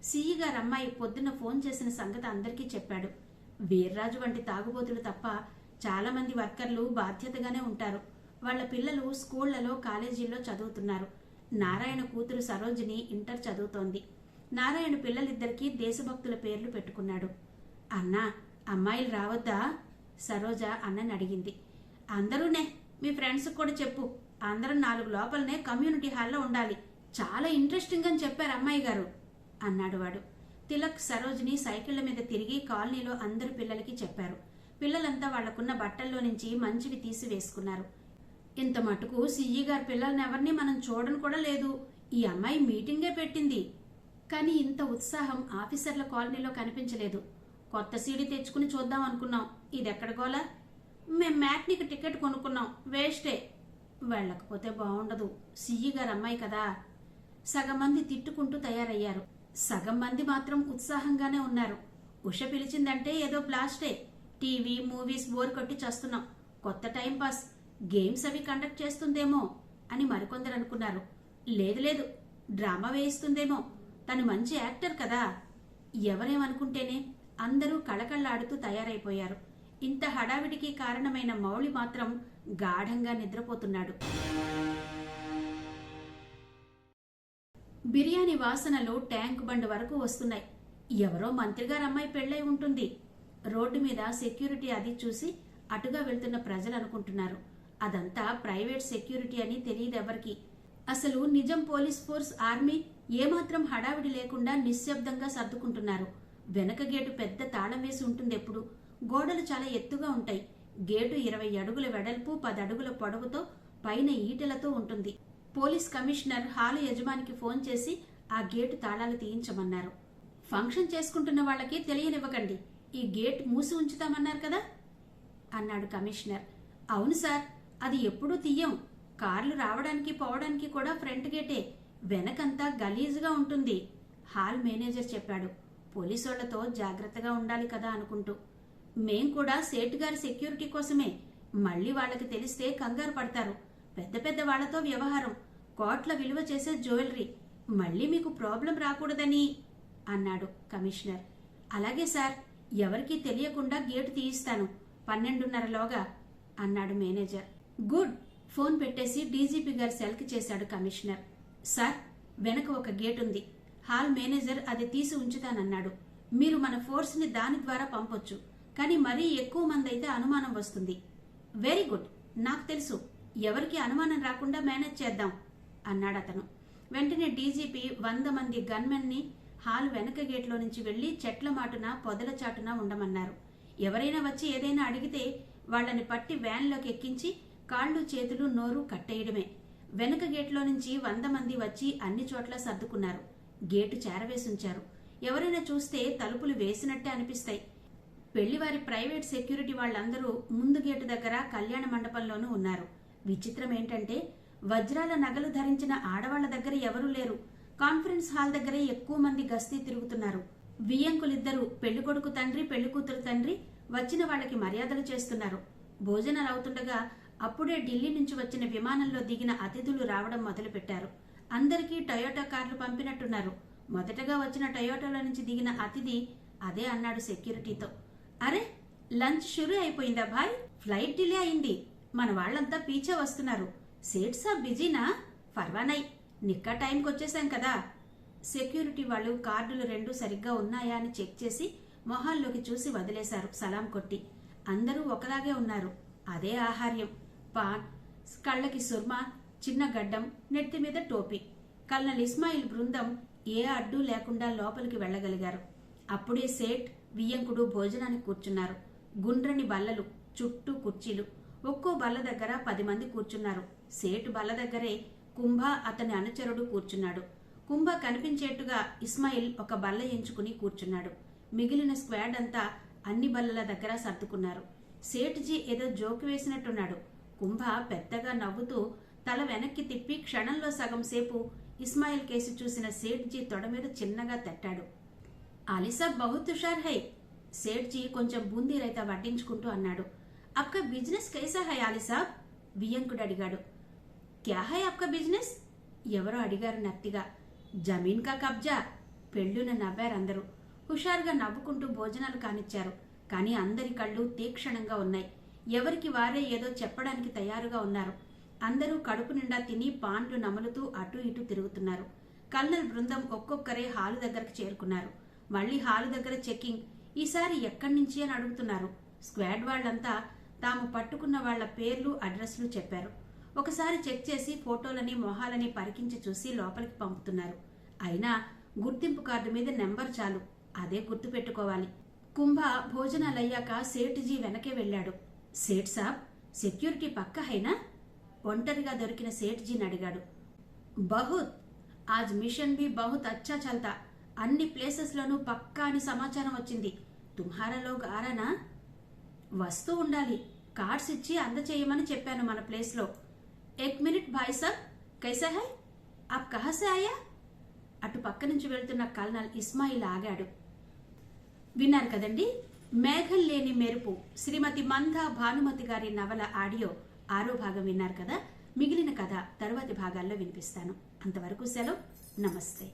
సిఈ గారు అమ్మాయి పొద్దున్న ఫోన్ చేసిన సంగతి అందరికీ చెప్పాడు. వీర్రాజు వంటి తాగుబోతులు తప్ప చాలా మంది వర్కర్లు బాధ్యతగానే ఉంటారు. వాళ్ల పిల్లలు స్కూళ్లలో, కాలేజీల్లో చదువుతున్నారు. నారాయణ కూతురు సరోజిని ఇంటర్ చదువుతోంది. నారాయణ పిల్లలిద్దరికీ దేశభక్తుల పేర్లు పెట్టుకున్నాడు. అన్నా, అమ్మాయిలు రావద్దా? సరోజ అన్నని అడిగింది. అందరూనే, మీ ఫ్రెండ్స్ కూడా చెప్పు. అందరం 4 లోపలనే కమ్యూనిటీ హాల్లో ఉండాలి. చాలా ఇంట్రెస్టింగ్ అని చెప్పారు అమ్మాయి గారు అన్నాడు వాడు. తిలక్, సరోజిని సైకిళ్ల మీద తిరిగి కాలనీలో అందరు పిల్లలకి చెప్పారు. పిల్లలంతా వాళ్లకున్న బట్టల్లో నుంచి మంచివి తీసి వేసుకున్నారు. ఇంత మటుకు సిఈ గారి పిల్లల్ని ఎవరిని మనం చూడను కూడా లేదు. ఈ అమ్మాయి మీటింగే పెట్టింది. కానీ ఇంత ఉత్సాహం ఆఫీసర్ల కాలనీలో కనిపించలేదు. కొత్త సీడీ తెచ్చుకుని చూద్దాం అనుకున్నాం. ఇదెక్కడ గోలా? మేం మ్యాట్నీకి టికెట్ కొనుక్కున్నాం. వేస్టే. వెళ్ళకపోతే బాగుండదు. సిఈ గారు అమ్మాయి కదా. సగం మంది తిట్టుకుంటూ తయారయ్యారు. సగం మంది మాత్రం ఉత్సాహంగానే ఉన్నారు. ఉష పిలిచిందంటే ఏదో బ్లాస్టే. టీవీ, మూవీస్ బోర్ కొట్టి చేస్తున్నాం. కొత్త టైంపాస్, గేమ్స్ అవి కండక్ట్ చేస్తుందేమో అని మరికొందరు అనుకున్నారు. లేదు, డ్రామా వేయిస్తుందేమో. తను మంచి యాక్టర్ కదా. ఎవరేమనుకుంటేనే అందరూ కళకళ్లాడుతూ తయారైపోయారు. ఇంత హడావిడికి కారణమైన మౌళి మాత్రం గాఢంగా నిద్రపోతున్నాడు. బిర్యానీ వాసనలు ట్యాంక్ బండ్ వరకు వస్తున్నాయి. ఎవరో మంత్రిగారు అమ్మాయి పెళ్ళై ఉంటుంది. రోడ్డు మీద సెక్యూరిటీ అది చూసి అటుగా వెళ్తున్న ప్రజలు అనుకుంటున్నారు అదంతా ప్రైవేట్ సెక్యూరిటీ అని తెలియదెవరికి. అసలు నిజం పోలీస్ ఫోర్స్, ఆర్మీ ఏమాత్రం హడావిడి లేకుండా నిశ్శబ్దంగా సర్దుకుంటున్నారు. వెనక గేటు పెద్ద తాళం వేసి ఉంటుంది. ఎప్పుడు గోడలు చాలా ఎత్తుగా ఉంటాయి. గేటు 20 అడుగుల వెడల్పు, 10 అడుగుల పొడవుతో, పైన ఈటెలతో ఉంటుంది. పోలీస్ కమిషనర్ హాలు యజమానికి ఫోన్ చేసి ఆ గేటు తాళాలు తీయించమన్నారు. ఫంక్షన్ చేసుకుంటున్న వాళ్ళకి తెలియనివ్వకండి. ఈ గేట్ మూసి ఉంచుతామన్నారు కదా అన్నాడు కమిషనర్. అవును సార్, అది ఎప్పుడూ తీయం. కార్లు రావడానికి పోవడానికి కూడా ఫ్రంట్ గేటే. వెనకంతా గలీజుగా ఉంటుంది హాల్ మేనేజర్ చెప్పాడు. పోలీసోళ్లతో జాగ్రత్తగా ఉండాలి కదా అనుకుంటూ. మేం కూడా సేటు గారి సెక్యూరిటీ కోసమే. మళ్లీ వాళ్ళకి తెలిస్తే కంగారు పడతారు. పెద్ద పెద్ద వాళ్లతో వ్యవహారం, కోట్ల విలువ చేసే జ్యువెలరీ. మళ్లీ మీకు ప్రాబ్లం రాకూడదని అన్నాడు కమిషనర్. అలాగే సార్, ఎవరికీ తెలియకుండా గేటు తీయిస్తాను 12:30లోగా అన్నాడు మేనేజర్. గుడ్, ఫోన్ పెట్టేసి డీజీపీ గారి సెల్కి చేశాడు కమిషనర్. సార్, వెనక ఒక గేట్ ఉంది. హాల్ మేనేజర్ అది తీసి ఉంచుతానన్నాడు. మీరు మన ఫోర్స్ని దాని ద్వారా పంపొచ్చు. కానీ మరీ ఎక్కువ మంది అయితే అనుమానం వస్తుంది. వెరీ గుడ్, నాకు తెలుసు. ఎవరికి అనుమానం రాకుండా మేనేజ్ చేద్దాం అన్నాడు అతను. వెంటనే డీజీపీ 100 మంది గన్మెన్ని హాల్ వెనక గేట్లో నుంచి వెళ్లి చెట్ల మాటున పొదల చాటున ఉండమన్నారు. ఎవరైనా వచ్చి ఏదైనా అడిగితే వాళ్లని పట్టి వ్యాన్లోకి ఎక్కించి కాళ్ళు చేతులు నోరు కట్టేయడమే. వెనక గేట్లో నుంచి 100 మంది వచ్చి అన్ని చోట్ల సర్దుకున్నారు. గేటు చేరవేసుంచారు. ఎవరైనా చూస్తే తలుపులు వేసినట్టే అనిపిస్తాయి. పెళ్లివారి ప్రైవేట్ సెక్యూరిటీ వాళ్ళందరూ ముందు గేటు దగ్గర కళ్యాణ మండపంలోనూ ఉన్నారు. విచిత్రం ఏంటంటే వజ్రాల నగలు ధరించిన ఆడవాళ్ల దగ్గర ఎవరూ లేరు. కాన్ఫరెన్స్ హాల్ దగ్గరే ఎక్కువ మంది గస్తీ తిరుగుతున్నారు. వియ్యంకులిద్దరూ పెళ్లికొడుకు తండ్రి పెళ్లికూతురు తండ్రి వచ్చిన వాళ్ళకి మర్యాదలు చేస్తున్నారు. భోజనాలు అవుతుండగా అప్పుడే ఢిల్లీ నుంచి వచ్చిన విమానంలో దిగిన అతిథులు రావడం మొదలుపెట్టారు. అందరికీ టయోటా కార్లు పంపినట్టున్నారు. మొదటగా వచ్చిన టయోటాలో నుంచి దిగిన అతిథి అదే అన్నాడు సెక్యూరిటీతో. అరే, లంచ్ షురూ అయిపోయిందా భాయ్? ఫ్లైట్ డిలే అయింది. మన వాళ్లంతా పీచే వస్తున్నారు. సేట్ సాబ్ బిజీనా? ఫర్వానై, నిక్కా టైంకి వచ్చేసాం కదా. సెక్యూరిటీ వాళ్ళు కార్డులు 2 సరిగ్గా ఉన్నాయా అని చెక్ చేసి మొహాల్లోకి చూసి వదిలేశారు సలాం కొట్టి. అందరూ ఒకలాగే ఉన్నారు. అదే ఆహార్యం, పాన్, కళ్ళకి సుర్మా, చిన్న గడ్డం, నెత్తి మీద టోపీ. కల్నల్ ఇస్మాయిల్ బృందం ఏ అడ్డు లేకుండా లోపలికి వెళ్లగలిగారు. అప్పుడే సేట్, వియ్యంకుడు భోజనానికి కూర్చున్నారు. గుండ్రని బల్లలు, చుట్టూ కుర్చీలు. ఒక్కో బల్ల దగ్గర 10 మంది కూర్చున్నారు. సేటు బల్ల దగ్గరే కుంభ అతని అనుచరుడు కూర్చున్నాడు. కుంభ కనిపించేట్టుగా ఇస్మాయిల్ ఒక బల్ల ఎంచుకుని కూర్చున్నాడు. మిగిలిన స్క్వాడ్ అంతా అన్ని బల్లల దగ్గర సర్దుకున్నారు. సేట్జీ ఏదో జోకు వేసినట్టున్నాడు. కుంభ పెద్దగా నవ్వుతూ తల వెనక్కి తిప్పి క్షణంలో సగం సేపు ఇస్మాయిల్ కేసి చూసిన సేట్జీ తొడ మీద చిన్నగా తట్టాడు. ఆలీసాబ్ బహుత్ హుషార్ హై. సేట్జీ కొంచెం బూందీ రైతా వడ్డించుకుంటూ అన్నాడు. అప్కా బిజినెస్ కైసా హై ఆలీసాబ్? వియ్యంకుడు అడిగాడు. క్యా హై అప్కా బిజినెస్? ఎవరో అడిగారు నత్తిగా. జమీన్ కా కబ్జా. పెళ్ళున నవ్వారందరూ. హుషారుగా నవ్వుకుంటూ భోజనాలు కానిచ్చారు. కానీ అందరి కళ్ళు తీక్షణంగా ఉన్నాయి. ఎవరికి వారే ఏదో చెప్పడానికి తయారుగా ఉన్నారు. అందరూ కడుపు నిండా తిని పాన్లు నములుతూ అటూ ఇటూ తిరుగుతున్నారు. కల్నల్ బృందం ఒక్కొక్కరే హాలు దగ్గరకు చేరుకున్నారు. మళ్లీ హాలు దగ్గర చెక్కింగ్. ఈసారి ఎక్కడి నుంచి అని అడుగుతున్నారు. స్క్వాడ్ వాళ్లంతా తాము పట్టుకున్న వాళ్ల పేర్లు అడ్రస్లు చెప్పారు. ఒకసారి చెక్ చేసి ఫోటోలని మొహాలని పరికించి చూసి లోపలికి పంపుతున్నారు. అయినా గుర్తింపు కార్డు మీద నెంబర్ చాలు, అదే గుర్తు పెట్టుకోవాలి. కుంభ భోజనాలయ్యాక సేట్జీ వెనకే వెళ్లాడు. సేట్ సాబ్, సెక్యూరిటీ పక్క హైనా? ఒంటరిగా దొరికిన సేట్జీని అడిగాడు. బహుత్. ఆజ్ మిషన్ బి బహుత్ అచ్చా చల్తా. అన్ని ప్లేసెస్లోనూ పక్కా అని సమాచారం వచ్చింది. తుమ్హారా లోగ్ ఆరానా? వస్తూ ఉండాలి. కార్డ్స్ ఇచ్చి అందచేయమని చెప్పాను మన ప్లేస్లో. ఏక్ మినిట్ భాయ్ సాబ్, కైసా హై? ఆప్ కహా సే ఆయా? అటు పక్క నుంచి వెళ్తున్న కల్నల్ ఇస్మాయిల్ ఆగాడు. విన్నారు కదండి, మేఘం లేని మెరుపు, శ్రీమతి మందా భానుమతి గారి నవల ఆడియో 6వ భాగం విన్నారు కదా. మిగిలిన కథ తరువాతి భాగాల్లో వినిపిస్తాను. అంతవరకు సెలవు. నమస్తే.